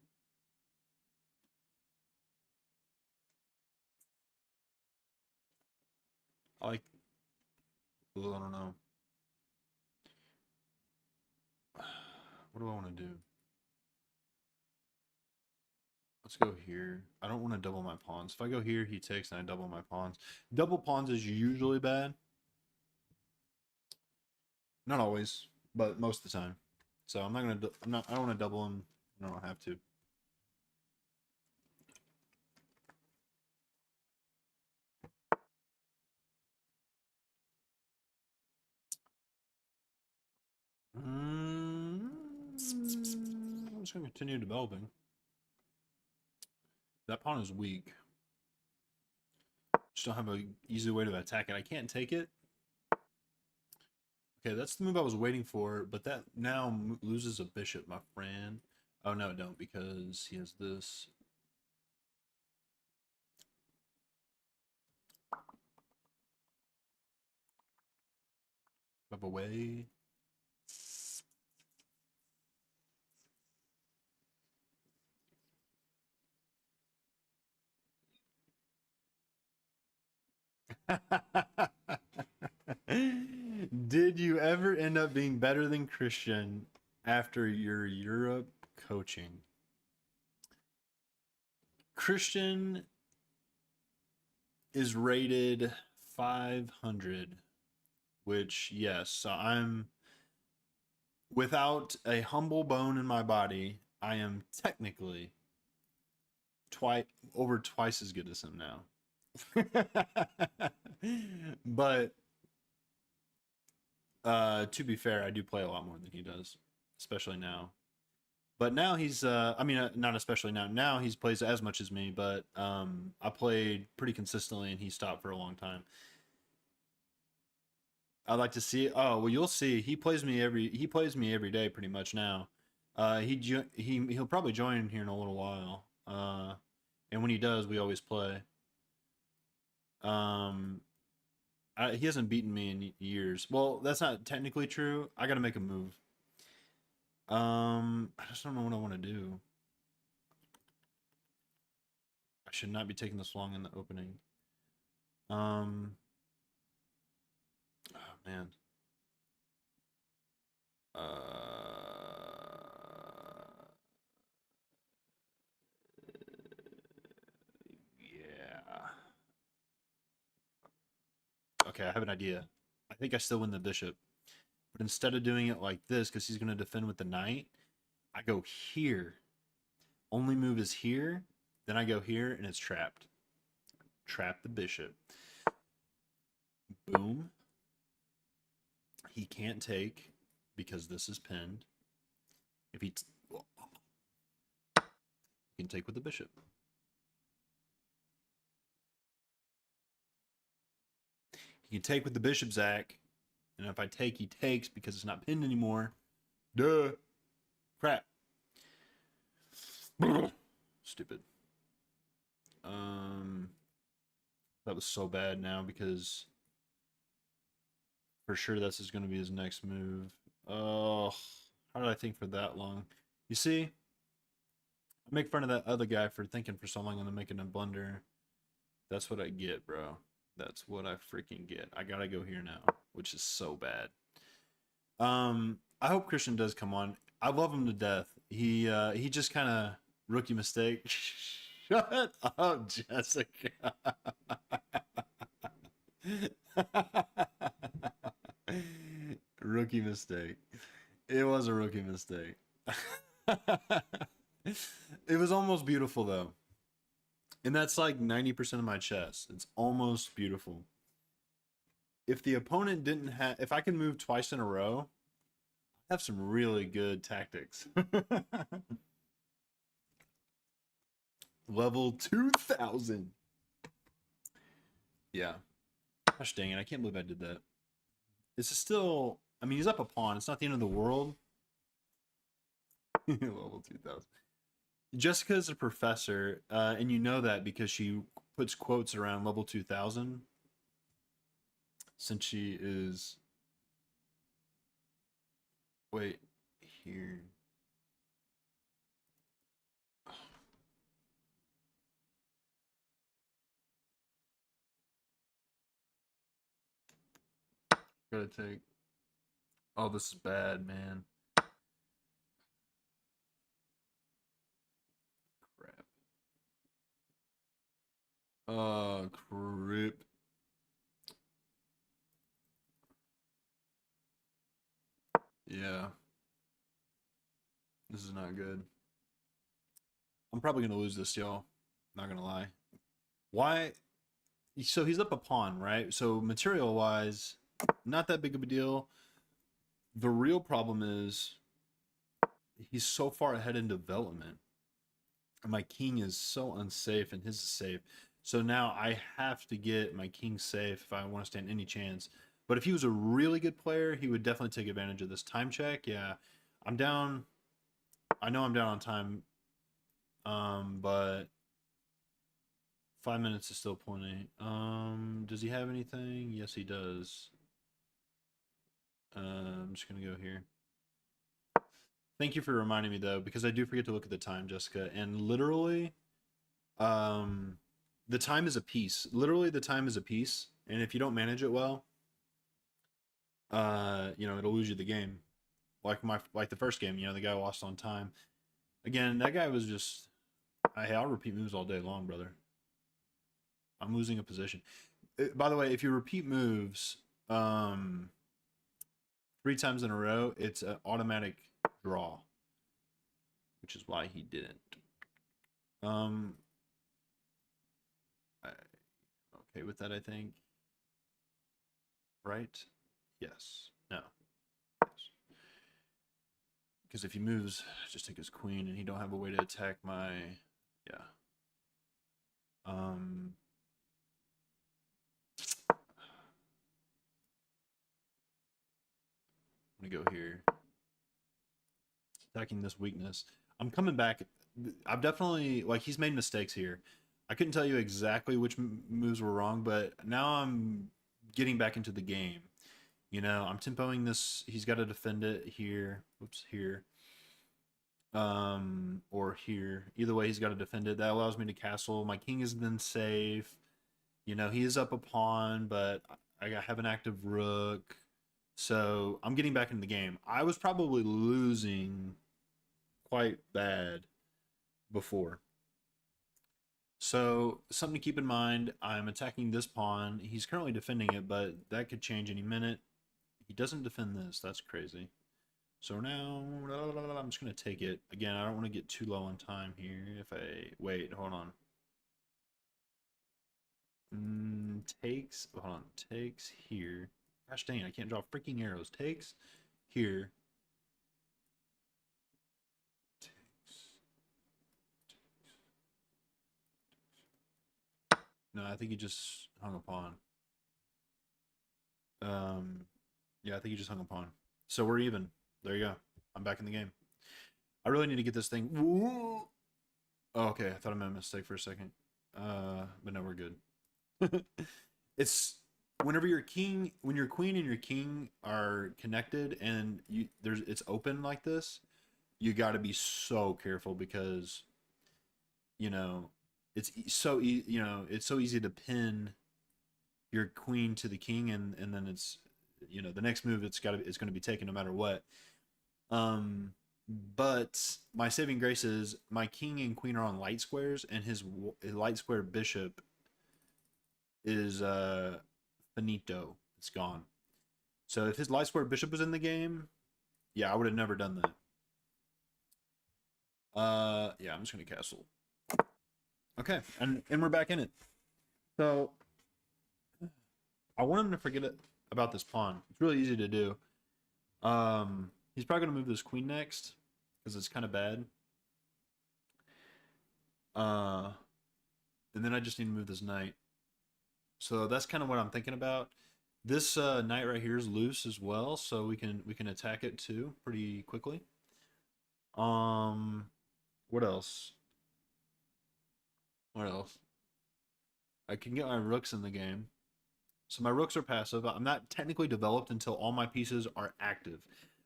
I like, well, I don't know. What do I want to do? Let's go here. I don't want to double my pawns. If I go here, he takes and I double my pawns. Double pawns is usually bad. Not always, but most of the time. So I'm not gonna. I don't want to double him. I don't have to. I'm just gonna continue developing. That pawn is weak. Just don't have an easy way to attack it. I can't take it. Okay, that's the move I was waiting for, but that now loses a bishop, my friend. Oh, no, it don't, because he has this. Up away. Did you ever end up being better than Christian after your Europe coaching? Christian is rated 500, which, yes, so I'm without a humble bone in my body, I am technically over twice as good as him now. But to be fair, I do play a lot more than he does, especially now. But now he's I mean not especially now. Now he's plays as much as me, but I played pretty consistently and he stopped for a long time. I'd like to see. Oh well, you'll see. He plays me every day pretty much now. He'll probably join here in a little while. And when he does, we always play. Um, he hasn't beaten me in years. Well, that's not technically true. I got to make a move. I just don't know what I want to do. I should not be taking this long in the opening. Oh man. Yeah. Okay, I have an idea. I think I still win the bishop. But instead of doing it like this, because he's going to defend with the knight, I go here. Only move is here. Then I go here, and it's trapped. Trap the bishop. Boom. He can't take because this is pinned. If he can take with the bishop. He can take with the bishop, Zach. And if I take, he takes because it's not pinned anymore. Duh. Crap. Stupid. That was so bad now because for sure this is going to be his next move. Oh, how did I think for that long? You see, I make fun of that other guy for thinking for so long and then making a blunder. That's what I get, bro. That's what I freaking get. I gotta go here now, which is so bad. I hope Christian does come on. I love him to death. He just kind of rookie mistake. Shut up, Jessica. Rookie mistake. It was a rookie mistake. It was almost beautiful though. And that's like 90% of my chess. It's almost beautiful. If the opponent didn't have, if I can move twice in a row, I have some really good tactics. Level 2000. Yeah. Gosh dang it. I can't believe I did that. This is still, I mean, he's up a pawn. It's not the end of the world. Level 2000. Jessica's a professor, and you know that because she puts quotes around level 2000 since she is. Wait, here. Gotta take. Oh, this is bad, man. Crap. Crap. Yeah, this is not good. I'm probably gonna lose this, y'all. Not gonna lie. Why? So he's up a pawn, right? So material wise, not that big of a deal. The real problem is he's so far ahead in development. My king is so unsafe and his is safe. So now I have to get my king safe if I want to stand any chance. But if he was a really good player, he would definitely take advantage of this time check. Yeah, I'm down. I know I'm down on time, but 5 minutes is still plenty. Does he have anything? Yes, he does. I'm just gonna go here. Thank you for reminding me though, because I do forget to look at the time, Jessica. And literally, um, the time is a piece. Literally, the time is a piece, and if you don't manage it well, it'll lose you the game. Like the first game, the guy lost on time. Again, that guy was just. Hey, I'll repeat moves all day long, brother. I'm losing a position. By the way, if you repeat moves, 3 times in a row, it's an automatic draw, which is why he didn't. Um, okay with that, I think. Right? Yes. No. Yes. Because if he moves, just take his queen, and he don't have a way to attack my. Yeah. I'm gonna go here. Attacking this weakness. I'm coming back. I've definitely he's made mistakes here. I couldn't tell you exactly which moves were wrong, but now I'm getting back into the game. I'm tempoing this. He's got to defend it here. Oops, here. Or here. Either way, he's got to defend it. That allows me to castle. My king is then safe. He is up a pawn, but I have an active rook. So I'm getting back into the game. I was probably losing quite bad before. So something to keep in mind, I'm attacking this pawn. He's currently defending it, but that could change any minute. He doesn't defend this. That's crazy. So now, I'm just going to take it. Again, I don't want to get too low on time here. If I... Wait, hold on. Hold on. Takes here. Gosh dang it, I can't draw freaking arrows. Takes here. No, I think he just hung a pawn. Yeah, I think he just hung a pawn. So we're even. There you go. I'm back in the game. I really need to get this thing. Ooh. Oh, okay. I thought I made a mistake for a second. But no, we're good. It's whenever when your queen and your king are connected and it's open like this, you got to be so careful because you know it's it's so easy to pin your queen to the king and then it's the next move it's going to be taken no matter what. Um, but my saving grace is my king and queen are on light squares, and his light square bishop is finito. It's gone. So if his light square bishop was in the game, yeah, I would have never done that. Yeah, I'm just gonna castle. Okay, and we're back in it. So I want him to forget about this pawn. It's really easy to do. He's probably gonna move this queen next because it's kind of bad. Uh, and then I just need to move this knight. So that's kind of what I'm thinking about. This knight right here is loose as well, so we can attack it too pretty quickly. What else? What else? I can get my rooks in the game. So my rooks are passive. I'm not technically developed until all my pieces are active.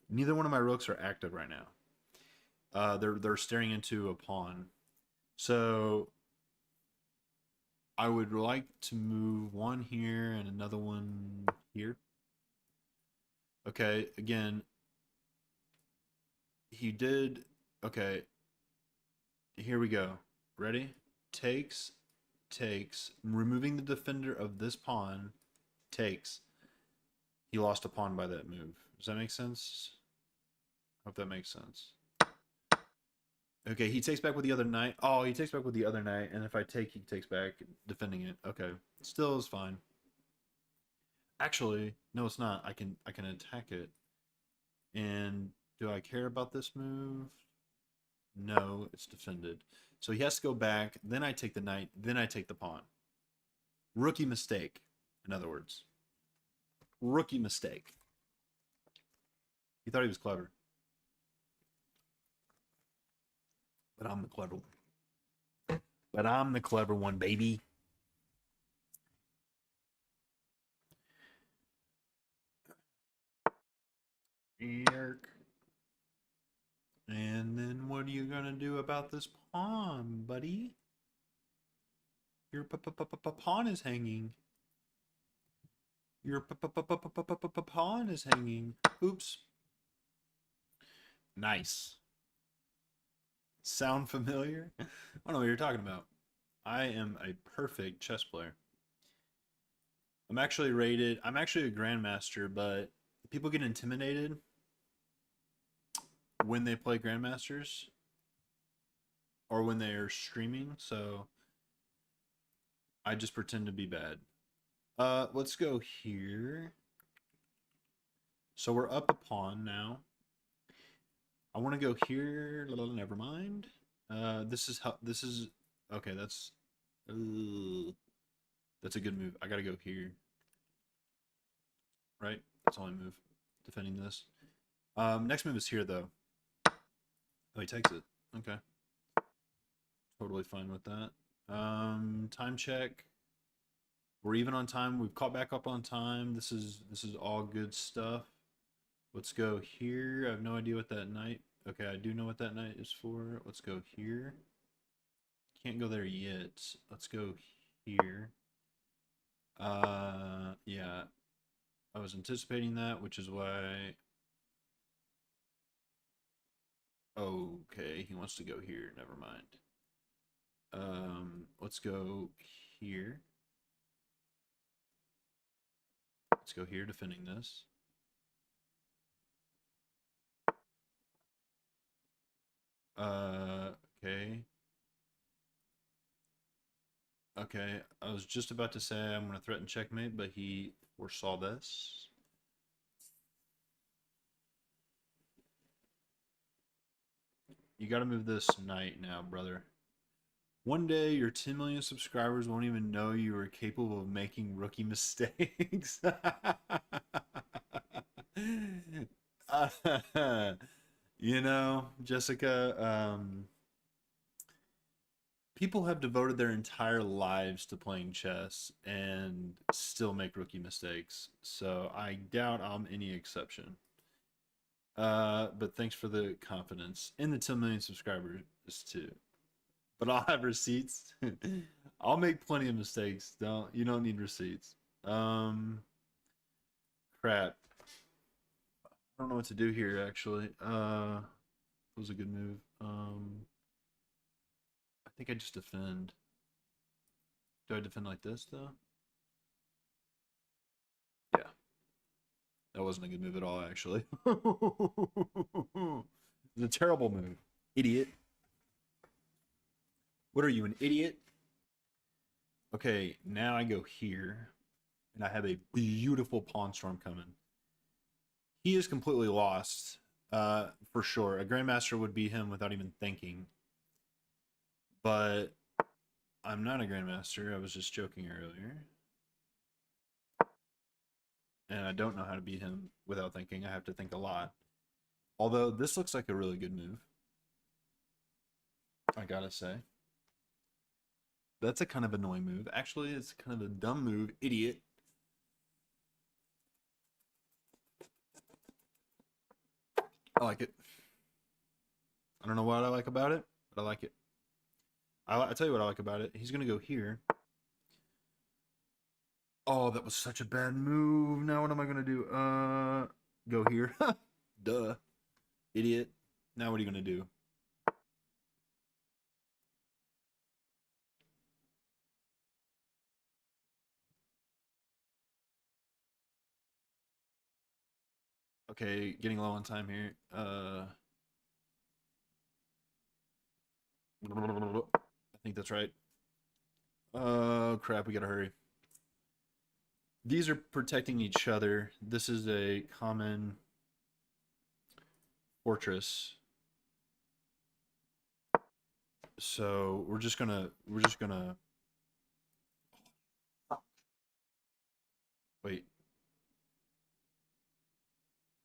Neither one of my rooks are active right now. They're staring into a pawn. So I would like to move one here and another one here. Okay, again, he did. Okay, here we go. Ready? Takes, takes. Removing the defender of this pawn takes. He lost a pawn by that move. Does that make sense? Hope that makes sense. Okay, he takes back with the other knight. Oh, he takes back with the other knight, and if I take, he takes back, defending it. Okay, still is fine. Actually, no, it's not. I can attack it. And do I care about this move? No, it's defended. So he has to go back. Then I take the knight. Then I take the pawn. Rookie mistake, in other words. Rookie mistake. He thought he was clever. But I'm the clever one. But I'm the clever one, baby. Yerk. And then what are you going to do about this pawn, buddy? Your pawn is hanging. Your pawn is hanging. Oops. Nice. Sound familiar? I don't know what you're talking about. I am a perfect chess player. I'm actually a grandmaster, but people get intimidated when they play grandmasters or when they are streaming, so I just pretend to be bad. Let's go here. So we're up a pawn now. I want to go here. Never mind. This is okay. That's a good move. I gotta go here. Right. That's all I move. Defending this. Next move is here though. Oh, he takes it. Okay. Totally fine with that. Time check. We're even on time. We've caught back up on time. This is all good stuff. Let's go here. I have no idea what that knight. Okay, I do know what that knight is for. Let's go here. Can't go there yet. Let's go here. Yeah. I was anticipating that, which is why. Okay, he wants to go here. Never mind. Let's go here. Let's go here, defending this. Okay. Okay, I was just about to say I'm going to threaten checkmate, but he foresaw this. You got to move this knight now, brother. One day, your 10 million subscribers won't even know you are capable of making rookie mistakes. You know, Jessica, people have devoted their entire lives to playing chess and still make rookie mistakes. So I doubt I'm any exception. But thanks for the confidence in the 10 million subscribers too. But I'll have receipts. I'll make plenty of mistakes. You don't need receipts. Crap. I don't know what to do here actually. It was a good move. I think I just defend. Do I defend like this though? Yeah. That wasn't a good move at all actually. It was a terrible move. Idiot. What are you, an idiot? Okay, now I go here, and I have a beautiful pawn storm coming. He is completely lost, for sure. A grandmaster would beat him without even thinking. But I'm not a grandmaster. I was just joking earlier. And I don't know how to beat him without thinking. I have to think a lot. Although this looks like a really good move, I gotta say. That's a kind of annoying move. Actually, it's kind of a dumb move. Idiot. I like it. I don't know what I like about it, but I like it. I'll tell you what I like about it. He's going to go here. Oh, that was such a bad move. Now what am I going to do? Go here. Duh. Idiot. Now what are you gonna do? Okay, getting low on time here. I think that's right. Oh crap, we gotta hurry. These are protecting each other. This is a common fortress. So we're just gonna wait.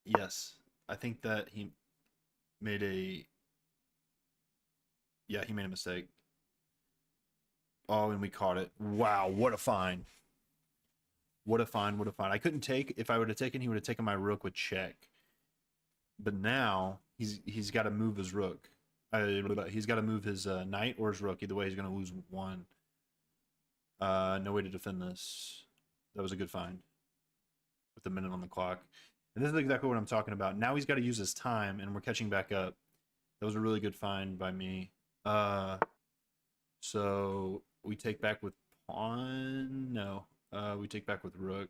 Yes. I think that he made a yeah, he made a mistake. Oh, and we caught it. Wow, what a find. What a find, what a find. I couldn't take if I would have taken he would have taken my rook with check. But now he's got to move his rook. He's got to move his knight or his rook. Either way, he's going to lose one. No way to defend this. That was a good find with the minute on the clock. And this is exactly what I'm talking about. Now he's got to use his time, and we're catching back up. That was a really good find by me. So we take back with pawn. No, we take back with rook.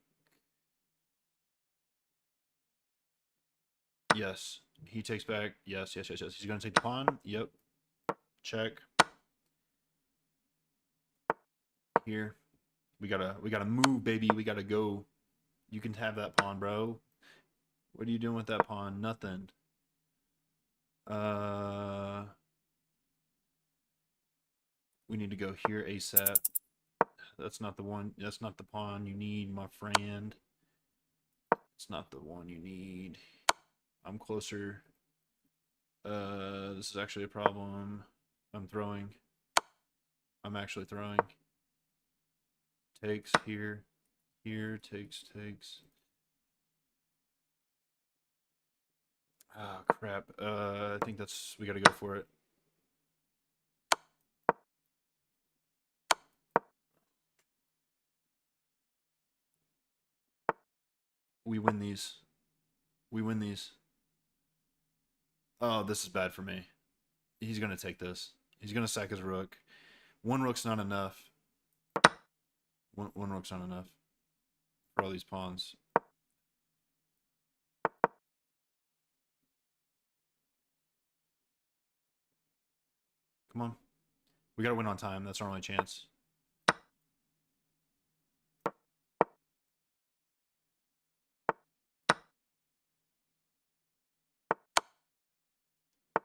Yes, he takes back. Yes, yes, yes, yes. He's gonna take the pawn. Yep. Check. Here. We gotta move, baby. We gotta go. You can have that pawn, bro. What are you doing with that pawn? Nothing. We need to go here ASAP. That's not the one. That's not the pawn you need, my friend. It's not the one you need. I'm closer. This is actually a problem. I'm throwing. I'm actually throwing. Takes here. Here, takes. Oh, crap. I think that's... We gotta go for it. We win these. We win these. Oh, this is bad for me. He's gonna take this. He's gonna sack his rook. One rook's not enough. One rook's not enough for all these pawns. Come on. We gotta win on time. That's our only chance.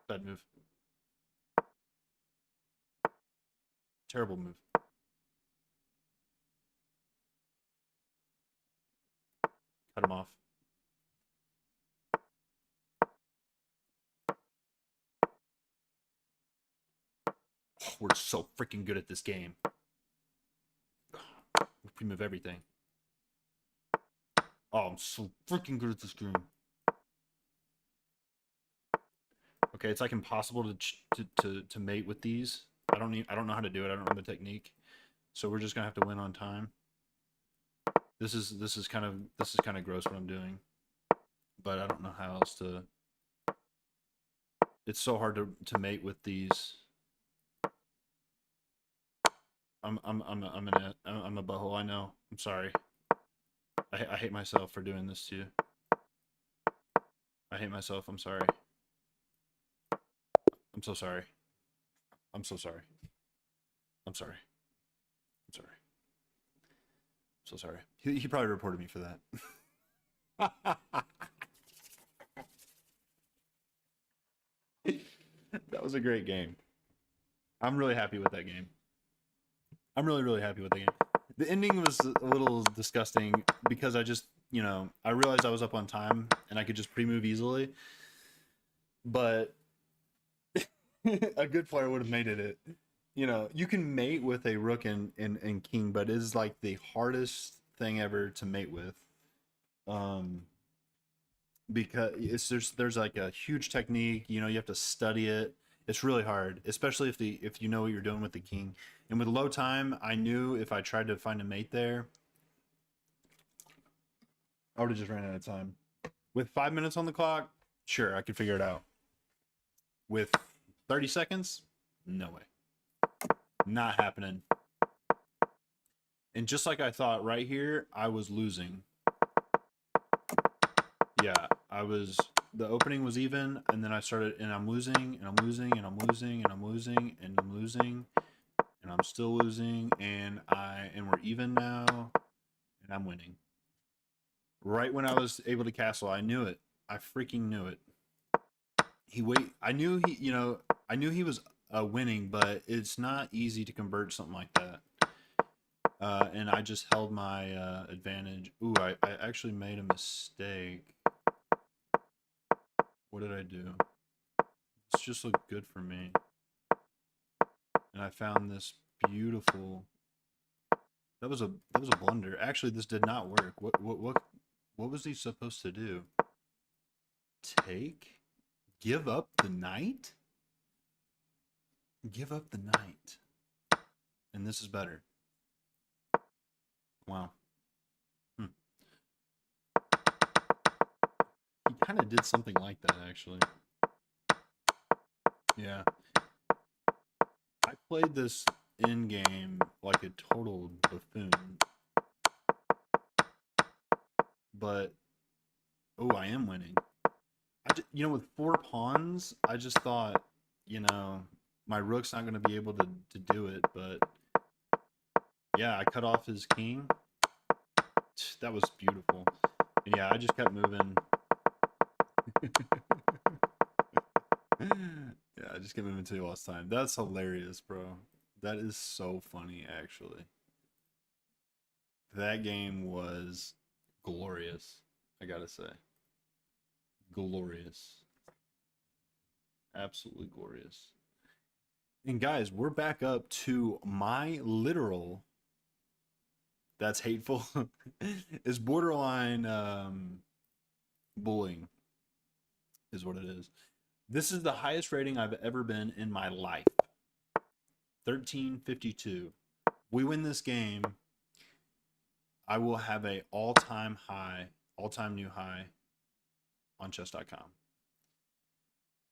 Bad move. Terrible move. Cut him off. Oh, we're so freaking good at this game. We move everything. Oh, I'm so freaking good at this game. Okay, it's like impossible to mate with these. I don't know how to do it. I don't know the technique. So we're just gonna have to win on time. This is kind of gross what I'm doing, but I don't know how else to. It's so hard to mate with these. I'm a butthole. I know. I'm sorry. I hate myself for doing this to you. I hate myself. I'm sorry. I'm so sorry. I'm so sorry. I'm sorry. I'm sorry. I'm so sorry. He probably reported me for that. That was a great game. I'm really happy with that game. I'm really happy with the game. The ending was a little disgusting because I just, I realized I was up on time and I could just pre-move easily. But a good player would have mated it. You can mate with a rook and king, but it is like the hardest thing ever to mate with. Because there's like a huge technique, you have to study it. It's really hard, especially if you know what you're doing with the king. And with low time, I knew if I tried to find a mate there, I would have just ran out of time. With 5 minutes on the clock, sure, I could figure it out. With 30 seconds, no way. Not happening. And just like I thought, right here, I was losing. Yeah, I was. The opening was even, and then I started, and I'm losing, and I'm losing, and I'm losing, and I'm losing, and I'm losing, and I'm still losing, and we're even now, and I'm winning. Right when I was able to castle, I knew it. I freaking knew it. I knew I knew he was winning, but it's not easy to convert something like that. And I just held my advantage. Ooh, I actually made a mistake. What did I do? This just looked good for me. And I found this beautiful. That was a blunder. Actually, this did not work. What was he supposed to do? Take? Give up the knight? Give up the knight. And this is better. Wow. He kind of did something like that, actually. Yeah. I played this in game like a total buffoon. But, oh, I am winning. With 4 pawns, I just thought, my rook's not going to be able to do it. But, yeah, I cut off his king. That was beautiful. And, yeah, I just kept moving. Yeah, I just kept moving until you lost time. That's hilarious, bro. That is so funny, actually. That game was glorious, I gotta say. Glorious. Absolutely glorious. And guys, we're back up to my literal, that's hateful, is borderline bullying, is what it is. This is the highest rating I've ever been in my life. 1352. We win this game, I will have a all-time new high on chess.com,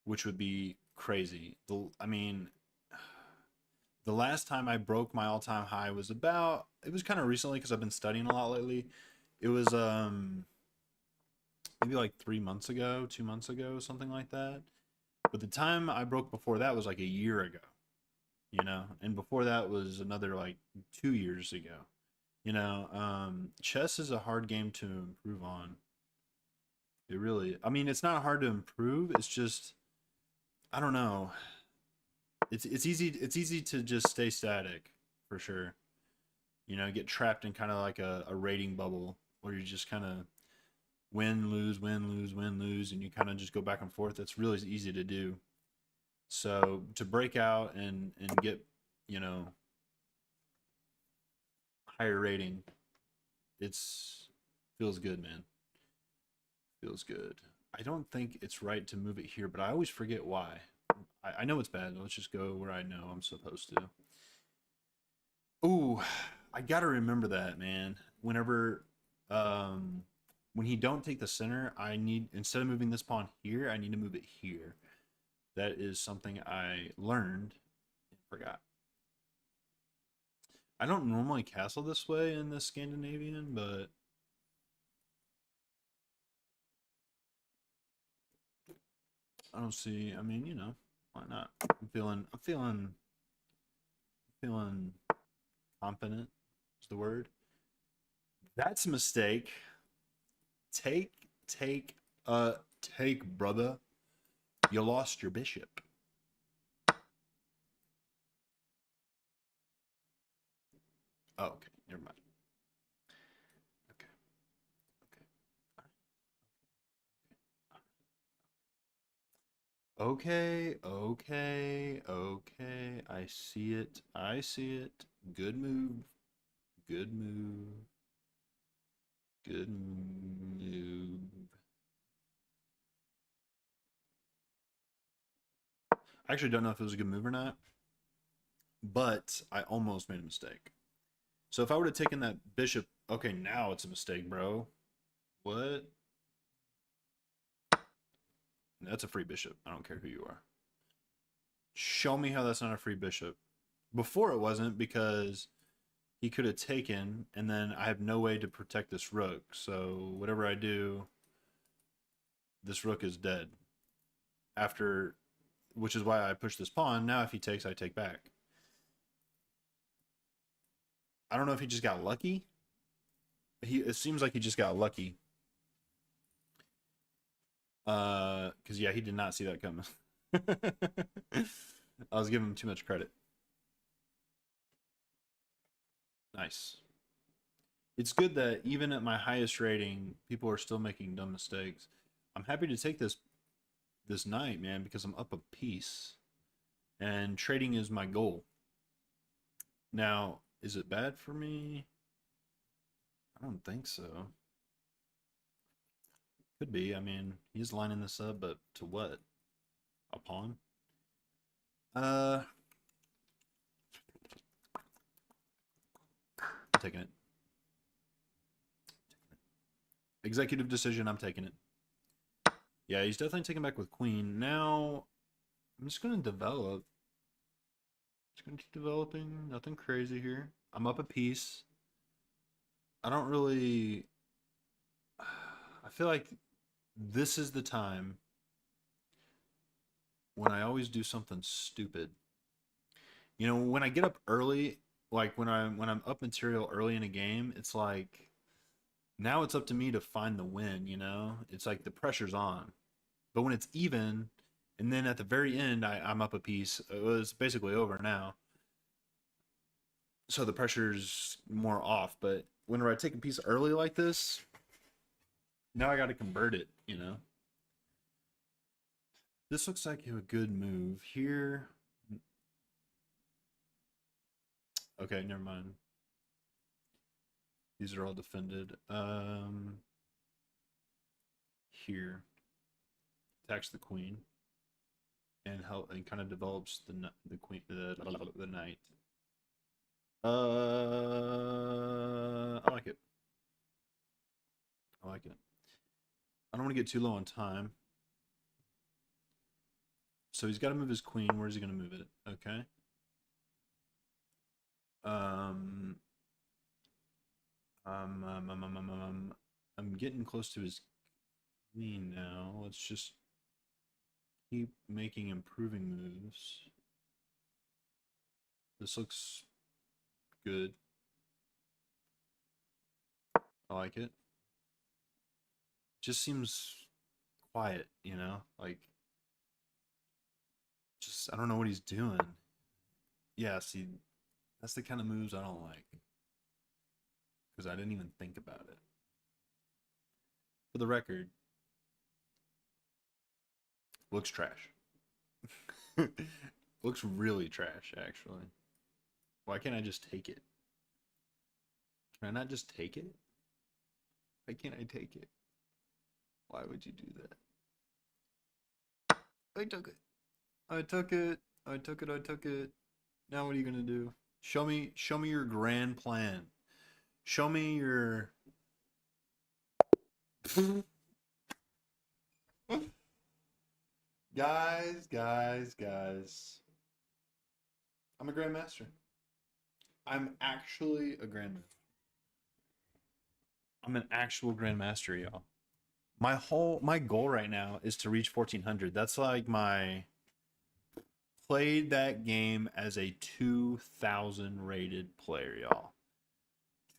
which would be crazy. The last time I broke my all-time high was it was kind of recently because I've been studying a lot lately. It was maybe like 3 months ago, 2 months ago, something like that. But the time I broke before that was like a year ago, and before that was another like 2 years ago. Chess is a hard game to improve on. It's not hard to improve. It's just, I don't know. It's easy to just stay static for sure. Get trapped in kind of like a rating bubble where you just kind of win, lose, win, lose, win, lose, and you kind of just go back and forth. That's really easy to do. So to break out and get, higher rating, it's feels good, man. Feels good. I don't think it's right to move it here, but I always forget why. I know it's bad. Let's just go where I know I'm supposed to. Ooh, I gotta remember that, man. When he don't take the center, instead of moving this pawn here, I need to move it here. That is something I learned and forgot. I don't normally castle this way in the Scandinavian, but I don't see. I mean, why not? I'm feeling confident is the word. That's a mistake. Take, brother. You lost your bishop. Oh, okay. Never mind. Okay. Okay. Okay. I see it. Good move. Good move. Good move. I actually don't know if it was a good move or not, but I almost made a mistake. So if I would have taken that bishop, okay, now it's a mistake, bro. What? That's a free bishop. I don't care who you are. Show me how that's not a free bishop. Before it wasn't, because he could have taken, and then I have no way to protect this rook. So whatever I do, this rook is dead. After, which is why I push this pawn. Now if he takes, I take back. I don't know if he just got lucky. It seems like he just got lucky. Because yeah, he did not see that coming. I was giving him too much credit. Nice. It's good that even at my highest rating, people are still making dumb mistakes. I'm happy to take this knight, man, because I'm up a piece. And trading is my goal. Now, is it bad for me? I don't think so. Could be. I mean, he's lining this up, but to what? A pawn? I'm taking it. Executive decision, I'm taking it. Yeah, he's definitely taking back with queen. Now, I'm just going to develop. Just going to keep developing. Nothing crazy here. I'm up a piece. I don't really... I feel like this is the time when I always do something stupid. You know, when I get up early, like when I'm up material early in a game, it's like now it's up to me to find the win, you know? It's like the pressure's on. But when it's even, and then at the very end I'm up a piece, it's basically over now. So the pressure's more off, but whenever I take a piece early like this, now I got to convert it, you know? This looks like a good move here. Okay, never mind. These are all defended. Here, attacks the queen, and help, and kind of develops the queen, the knight. I like it. I like it. I don't want to get too low on time. So he's got to move his queen. Where's he going to move it? Okay. I'm getting close to his queen now. Let's just keep making improving moves. This looks good. I like it. Just seems quiet, you know? Like, just, I don't know what he's doing. Yeah, see, that's the kind of moves I don't like. Because I didn't even think about it. For the record, looks trash. Looks really trash, actually. Why can't I just take it? Can I not just take it? Why can't I take it? Why would you do that? I took it. I took it. I took it. I took it. Now what are you gonna do? Show me your grand plan. Show me your guys. I'm a grandmaster. I'm actually a grandmaster. I'm an actual grandmaster, y'all. My goal right now is to reach 1400. That's like my played that game as a 2000 rated player, y'all.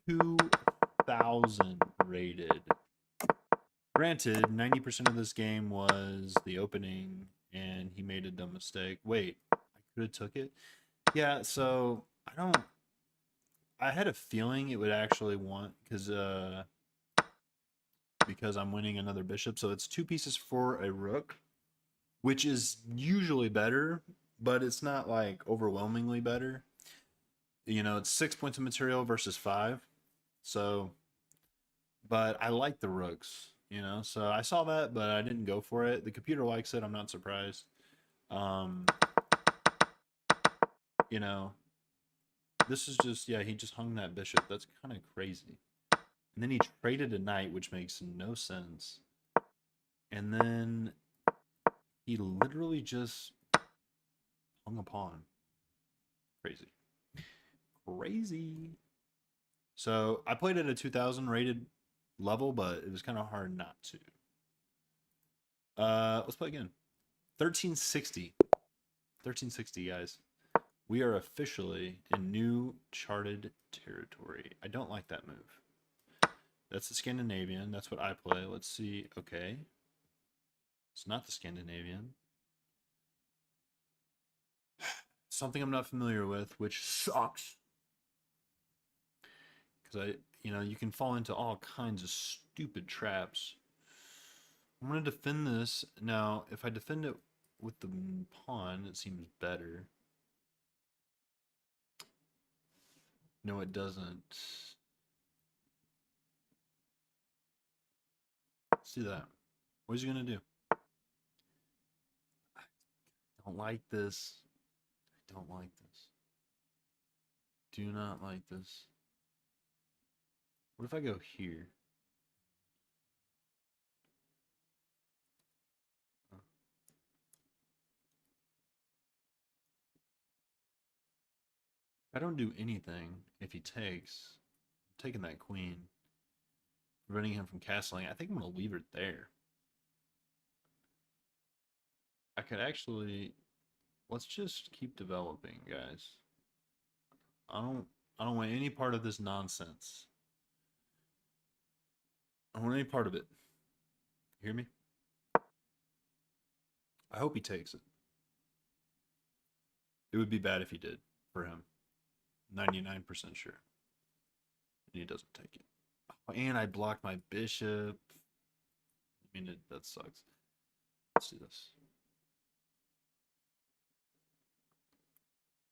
2000 rated. Granted, 90% of this game was the opening, and he made a dumb mistake. Wait, I could have took it? Yeah, so I had a feeling it would actually want, because I'm winning another bishop. So it's 2 pieces for a rook, which is usually better, but it's not like overwhelmingly better. You know, it's 6 points of material versus 5. So, but I like the rooks, you know, so I saw that, but I didn't go for it. The computer likes it. I'm not surprised. You know, this is just, yeah, he just hung that bishop. That's kind of crazy. And then he traded a knight, which makes no sense. And then He literally just hung a pawn. Crazy. Crazy. So I played at a 2000 rated level, but it was kind of hard not to. Let's play again. 1360. 1360, guys. We are officially in new charted territory. I don't like that move. That's the Scandinavian. That's what I play. Let's see. Okay. It's not the Scandinavian. Something I'm not familiar with, which sucks. Because you can fall into all kinds of stupid traps. I'm going to defend this. Now, if I defend it with the pawn, it seems better. No, it doesn't. Let's do that. What is he going to do? I don't like this. I don't like this. Do not like this. What if I go here? If I don't do anything, if he takes, I'm taking that queen, preventing him from castling. I think I'm going to leave it there. I could actually, let's just keep developing, guys. I don't want any part of this nonsense. I don't want any part of it. You hear me? I hope he takes it. It would be bad if he did for him. 99% sure. And he doesn't take it. Oh, and I blocked my bishop. I mean, that sucks. Let's do this.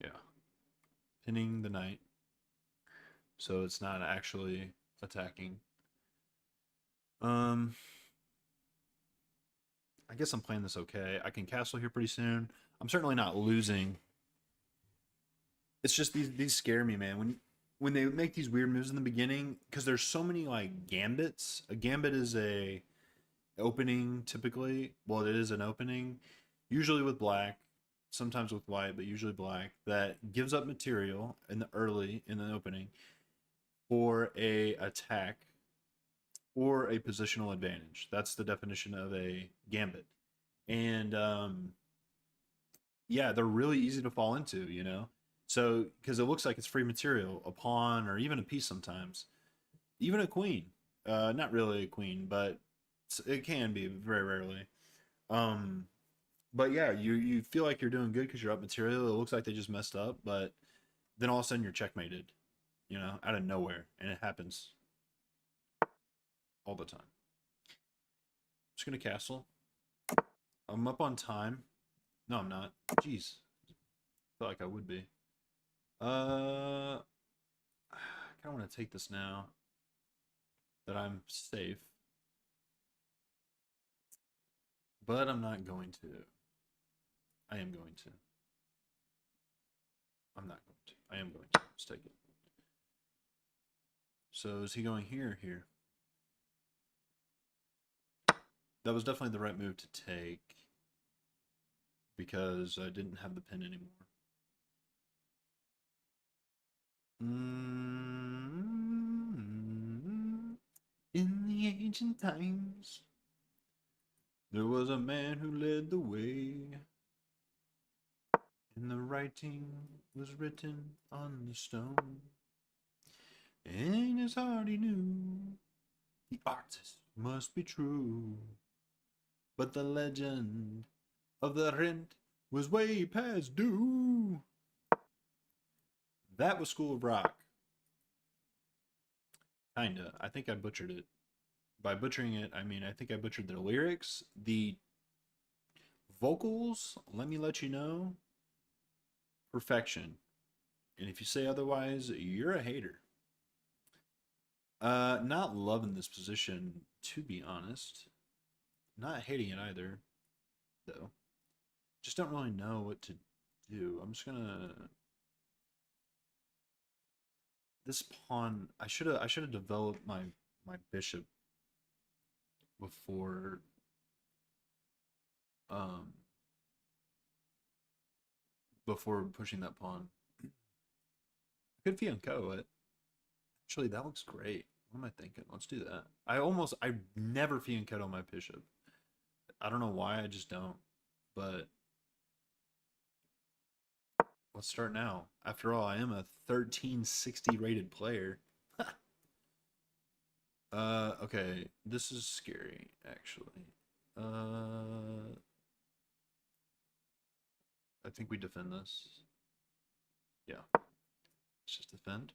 Yeah. Pinning the knight. So it's not actually attacking. I guess I'm playing this okay. I can castle here pretty soon. I'm certainly not losing. It's just these scare me, man. When they make these weird moves in the beginning, because there's so many like gambits. A gambit is a opening typically. Well, it is an opening, usually with black, sometimes with white, but usually black, that gives up material in the opening for a attack or a positional advantage. That's the definition of a gambit. And yeah, they're really easy to fall into. So, because it looks like it's free material, a pawn or even a piece sometimes, even a queen. Not really a queen, but it can be very rarely. Um, but yeah, you feel like you're doing good because you're up material. It looks like they just messed up, but then all of a sudden you're checkmated, out of nowhere, and it happens all the time. Just gonna castle. I'm up on time. No, I'm not. Jeez, I feel like I would be. I kind of want to take this now that I'm safe, but I'm not going to. I am going to. I'm not going to. I am going to. Let's take it. So is he going here or here? That was definitely the right move to take because I didn't have the pin anymore. In the ancient times, there was a man who led the way, and the writing was written on the stone. And in his heart he knew the artist must be true, but the legend of the rent was way past due. That was School of Rock. Kinda. I think I butchered it. By butchering it, I mean I think I butchered the lyrics. The vocals, let me let you know, perfection. And if you say otherwise, you're a hater. Not loving this position, to be honest. Not hating it either, though. Just don't really know what to do. I'm just gonna. This pawn. I should have developed my bishop before. before pushing that pawn. I could fianchetto it. Actually, that looks great. What am I thinking? Let's do that. I never fianchetto my bishop. I don't know why, I just don't. But let's start now. After all, I am a 1360 rated player. Okay, this is scary, actually. I think we defend this. Yeah, let's just defend.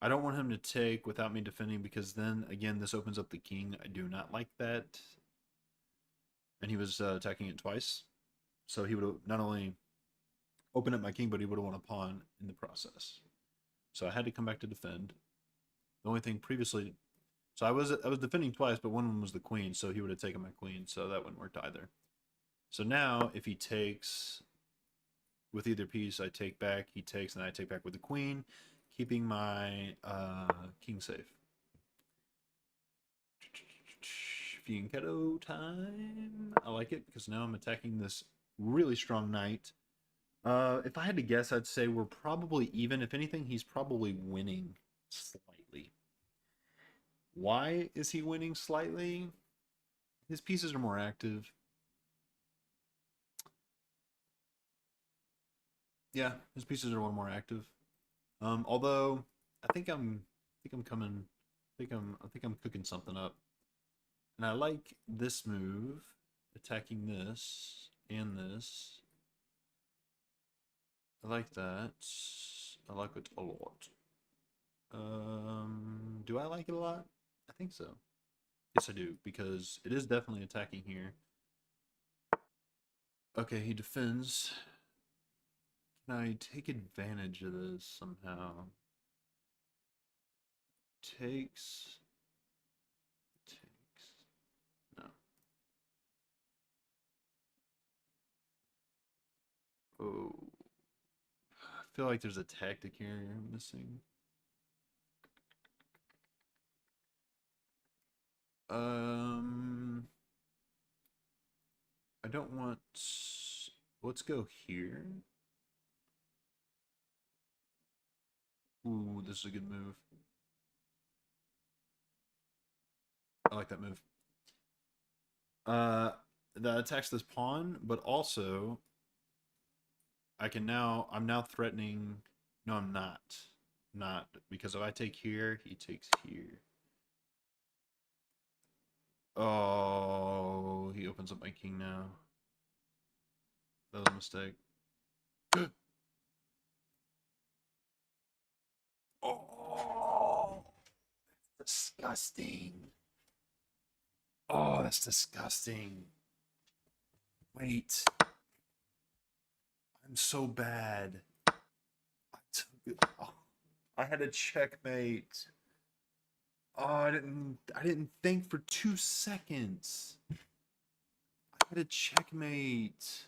I don't want him to take without me defending because then, again, this opens up the king. I do not like that. And he was attacking it twice. So he would have not only opened up my king, but he would have won a pawn in the process. So I had to come back to defend. The only thing previously... So I was defending twice, but one of them was the queen, so he would have taken my queen, so that wouldn't work either. So now, if he takes with either piece, I take back, he takes, and I take back with the queen, keeping my king safe. Fianchetto time. I like it because now I'm attacking this really strong knight. If I had to guess, I'd say we're probably even. If anything, he's probably winning slightly. Why is he winning slightly? His pieces are more active. Yeah, his pieces are a little more active. Although I think I'm coming. I think I'm cooking something up. And I like this move, attacking this and this. I like that. I like it a lot. Do I like it a lot? I think so. Yes, I do, because it is definitely attacking here. Okay, he defends. Can I take advantage of this somehow? Takes. No. Oh. I feel like there's a tactic here I'm missing. I don't want... Let's go here. Ooh, this is a good move. I like that move. That attacks this pawn, but also I'm now threatening. No, I'm not. Not because if I take here, he takes here. Oh, he opens up my king now. That was a mistake. Oh, disgusting. Oh, that's disgusting. Wait. I'm so bad. I took it. Oh, I had a checkmate. Oh, I didn't think for 2 seconds. I had a checkmate.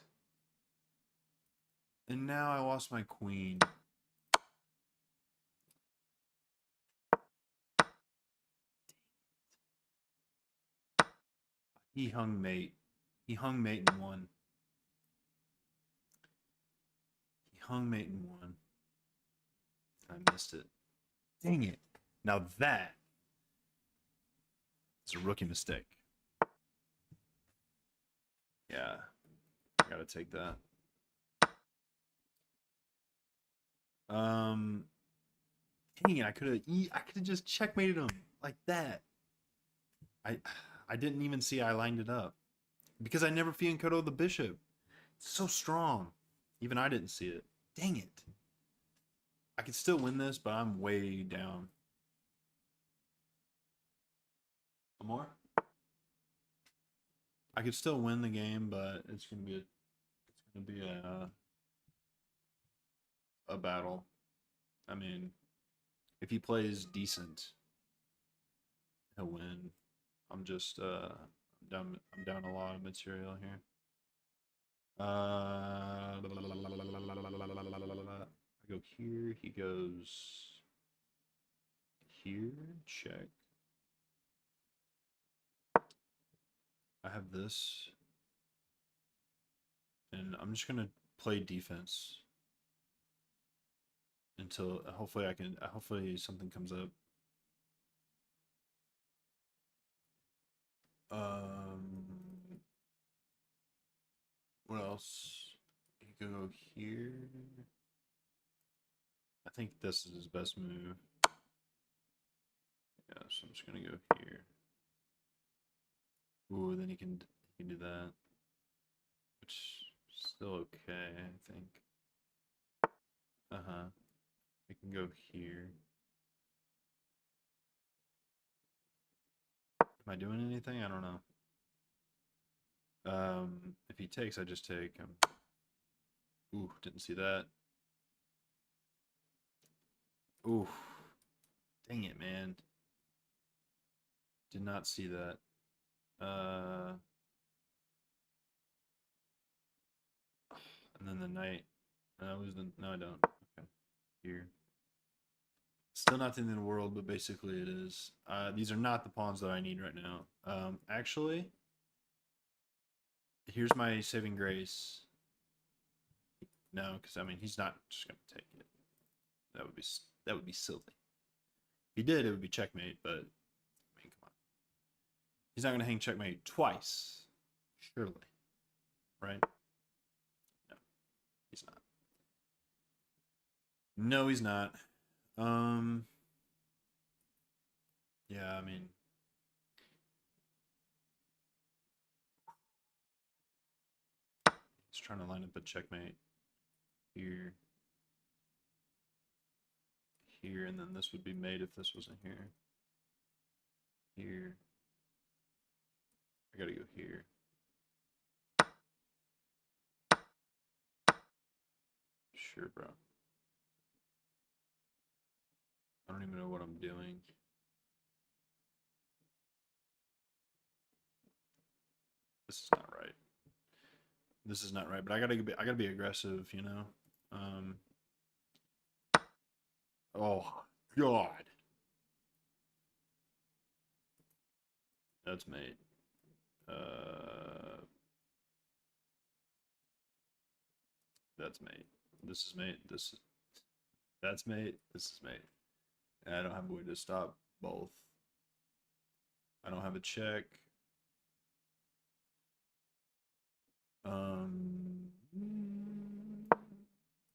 And now I lost my queen. He hung mate. He hung mate and won. He hung mate and won. I missed it. Dang it. Now that is a rookie mistake. Yeah. I gotta take that. Dang it, I could have just checkmated him like that. I didn't even see I lined it up. Because I never fianchettoed the bishop. It's so strong. Even I didn't see it. Dang it. I could still win this, but I'm way down. One more? I could still win the game, but it's gonna be a battle. I mean, if he plays decent, he'll win. I'm just I'm down a lot of material here. I go here, he goes here, check. I have this. And I'm just gonna play defense until hopefully I can. Hopefully something comes up. What else? You can go here. I think this is his best move. Yeah, so I'm just gonna go here. Ooh, then he can do that, which is still okay, I think. We can go here. Am I doing anything? I don't know. If he takes, I just take him. Ooh, didn't see that. Ooh, dang it, man. Did not see that. And then the knight. No, I don't. Okay, here. Still not the end of the world, but basically it is. These are not the pawns that I need right now. Actually, here's my saving grace. No, because I mean he's not just gonna take it. That would be silly. If he did, it would be checkmate. But I mean, come on, he's not gonna hang checkmate twice, surely, right? No, he's not. No, he's not. Yeah, I mean, he's trying to line up a checkmate here, here, and then this would be mate if this wasn't here. Here. I gotta go here. Sure, bro. I don't even know what I'm doing. This is not right. This is not right, but I gotta be aggressive, you know. Oh God, that's mate. That's mate. This is mate. That's mate. This is mate. And I don't have a way to stop both. I don't have a check.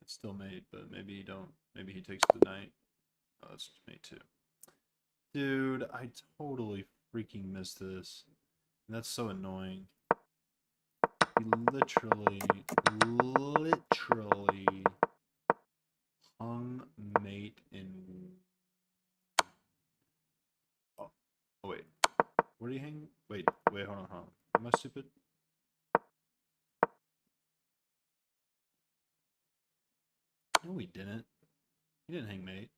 It's still mate, but maybe he don't. Maybe he takes the knight. Oh, that's mate too. Dude, I totally freaking missed this. That's so annoying. He literally hung mate in. Oh, oh wait. Where do you hang? Wait, hold on. Am I stupid? No, he didn't. He didn't hang mate.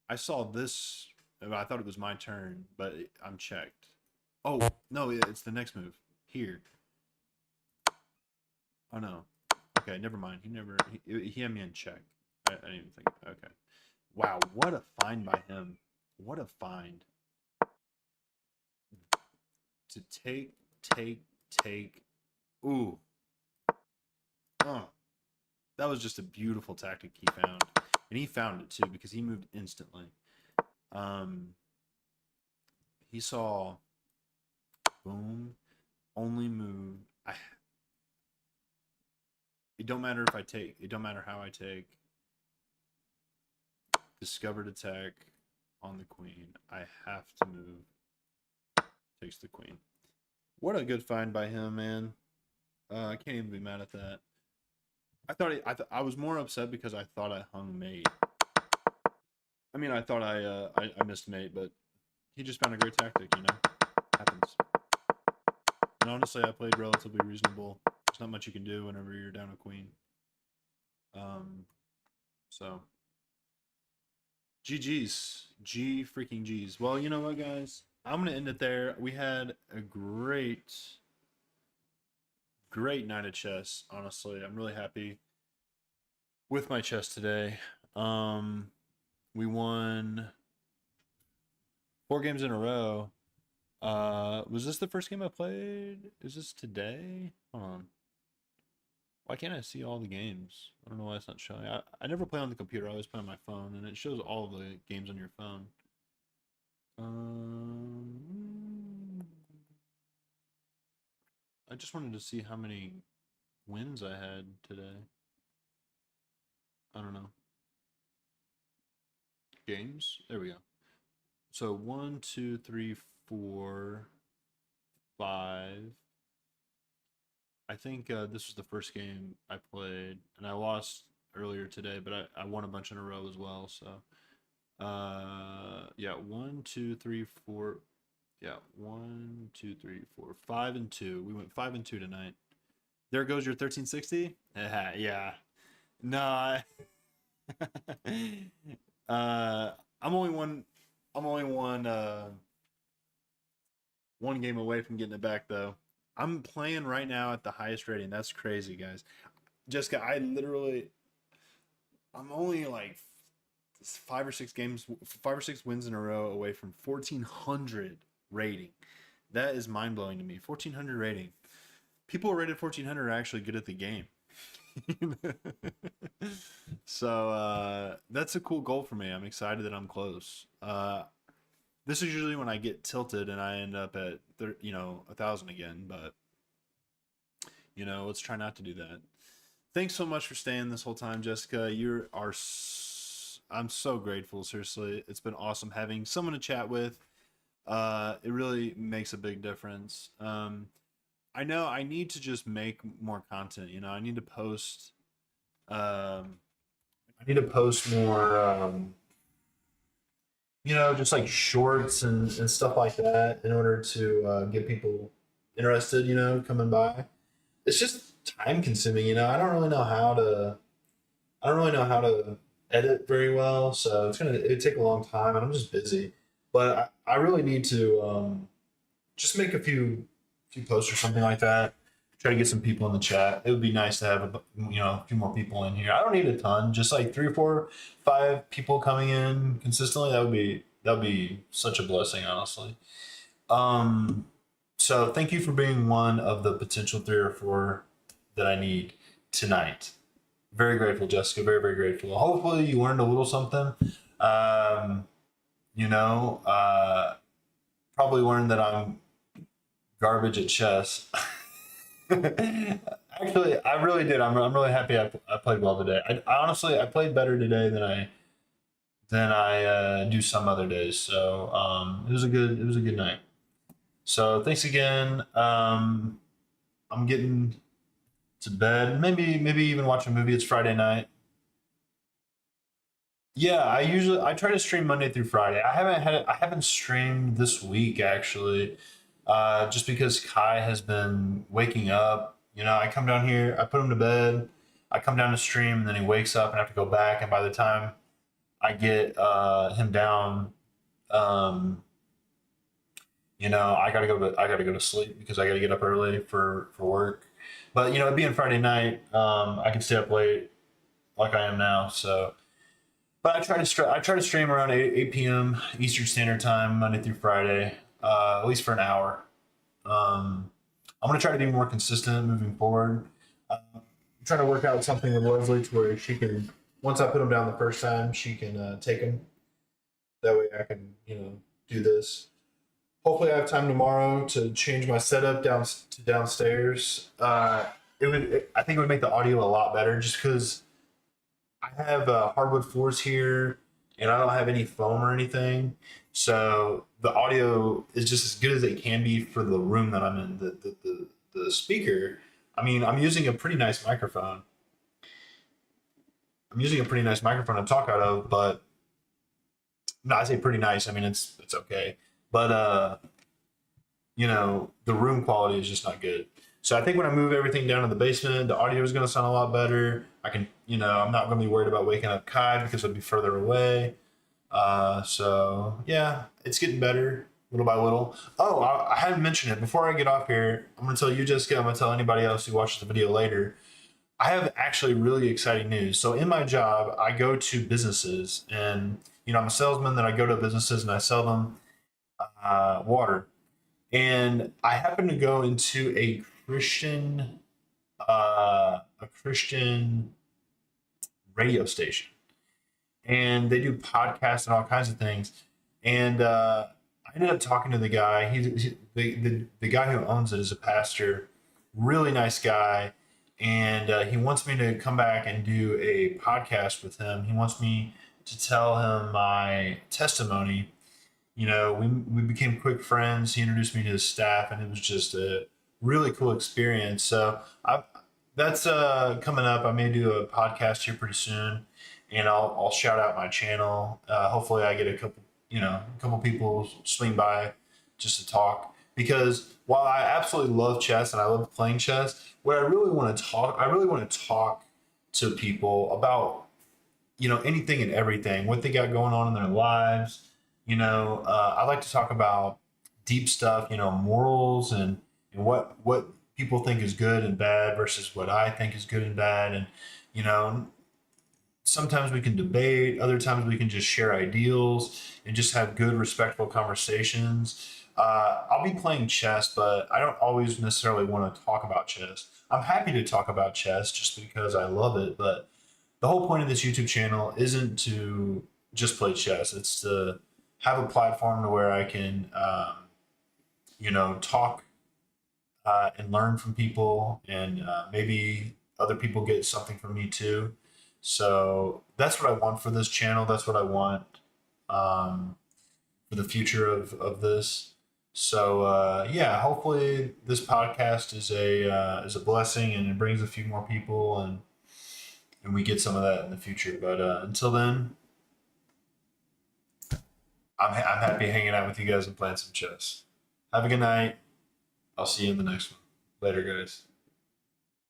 I saw this. I thought it was my turn, but I'm checked. Oh, no, it's the next move. Here. Oh, no. Okay, never mind. He had me in check. I didn't even think. Okay. Wow, what a find by him. What a find. To take. Ooh. Oh. That was just a beautiful tactic he found. And he found it too because he moved instantly. He saw boom, only move. It don't matter if I take. It don't matter how I take. Discovered attack on the queen. I have to move. Takes the queen. What a good find by him, man. I can't even be mad at that. I was more upset because I thought I hung mate. I mean, I thought I missed mate, but he just found a great tactic, you know? Happens. And honestly, I played relatively reasonable. There's not much you can do whenever you're down a queen. So GG's. G freaking G's. Well, you know what, guys? I'm gonna end it there. We had a great night of chess, honestly. I'm really happy with my chess today. We won 4 games in a row. Was this the first game I played? Is this today? Hold on. Why can't I see all the games? I don't know why it's not showing. I never play on the computer. I always play on my phone, and it shows all the games on your phone. Um, I just wanted to see how many wins I had today. I don't know. Games? There we go. So 1, 2, 3, 4, 5. I think this was the first game I played, and I lost earlier today, but I won a bunch in a row as well. So, yeah, 1, 2, 3, 4. Yeah, 1, 2, 3, 4, 5 and 2. We went 5 and 2 tonight. There goes your 1360. Yeah. Nah. I'm only one. I'm only one game away from getting it back though. I'm playing right now at the highest rating. That's crazy, guys. Jessica, I'm only like 5 or 6 wins in a row away from 1400 rating. That is mind blowing to me. 1400 rating. People rated 1400 are actually good at the game. So that's a cool goal for me. I'm excited that I'm close. This is usually when I get tilted and I end up at 1,000 again, but let's try not to do that. Thanks so much for staying this whole time, Jessica. I'm so grateful. Seriously, it's been awesome having someone to chat with. It really makes a big difference. I know I need to just make more content. I need to post. I need to post more. Just like shorts and stuff like that in order to get people interested. Coming by. It's just time consuming. I don't really know how to edit very well, so it'd take a long time, and I'm just busy. But I really need to just make a few posts or something like that. Try to get some people in the chat. It would be nice to have a few more people in here. I don't need a ton, just like 3 or 4, 5 people coming in consistently. That would be such a blessing, honestly. Um, so thank you for being one of the potential 3 or 4 that I need tonight. Very grateful, Jessica. Very, very grateful. Hopefully you learned a little something. Um, you know, uh, Probably learned that I'm garbage at chess. Actually, I really did. I'm really happy I played well today. I honestly I played better today than I do some other days. So it was a good night. So thanks again. I'm getting to bed. Maybe even watch a movie. It's Friday night. Yeah, I try to stream Monday through Friday. I haven't streamed this week actually, just because Kai has been waking up. I come down here, I put him to bed, I come down to stream, and then he wakes up and I have to go back. And by the time I get him down, um, I gotta go to sleep because I gotta get up early for work. But it being Friday night, I can stay up late like I am now. So. But I try to stream around 8 p.m. Eastern Standard Time, Monday through Friday, at least for an hour. I'm gonna try to be more consistent moving forward. I'm trying to work out something with Leslie to where she can, once I put him down the first time, she can take him. That way I can, do this. Hopefully I have time tomorrow to change my setup to downstairs. I think it would make the audio a lot better just because I have hardwood floors here, and I don't have any foam or anything. So the audio is just as good as it can be for the room that I'm in. The speaker, I mean, I'm using a pretty nice microphone. I'm using a pretty nice microphone to talk out of, but no, I say pretty nice. I mean, it's okay, but the room quality is just not good. So I think when I move everything down to the basement, the audio is going to sound a lot better. I'm not going to be worried about waking up Kai because it'll be further away. So yeah, it's getting better little by little. Oh, I hadn't mentioned it. Before I get off here, I'm going to tell you, Jessica, I'm going to tell anybody else who watches the video later. I have actually really exciting news. So in my job, I go to businesses and, I'm a salesman that I go to businesses and I sell them water. And I happen to go into a Christian a Christian radio station, and they do podcasts and all kinds of things. And I ended up talking to the guy. The guy who owns it is a pastor, really nice guy, and he wants me to come back and do a podcast with him. He wants me to tell him my testimony. We became quick friends. He introduced me to his staff, and it was just a really cool experience. So that's coming up. I may do a podcast here pretty soon, and I'll shout out my channel. Hopefully, I get a couple people swing by just to talk. Because while I absolutely love chess and I love playing chess, I really want to talk to people about anything and everything, what they got going on in their lives. I like to talk about deep stuff, morals and what people think is good and bad versus what I think is good and bad. And, you know, sometimes we can debate, other times we can just share ideals and just have good, respectful conversations. I'll be playing chess, but I don't always necessarily want to talk about chess. I'm happy to talk about chess just because I love it, but the whole point of this YouTube channel isn't to just play chess. It's to have a platform to where I can, talk and learn from people, and maybe other people get something from me too. So that's what I want for this channel. That's what I want um, for the future of this. So yeah, hopefully this podcast is a blessing and it brings a few more people, and we get some of that in the future. But until then, I'm happy hanging out with you guys and playing some chess. Have a good night. I'll see you in the next one. Later, guys.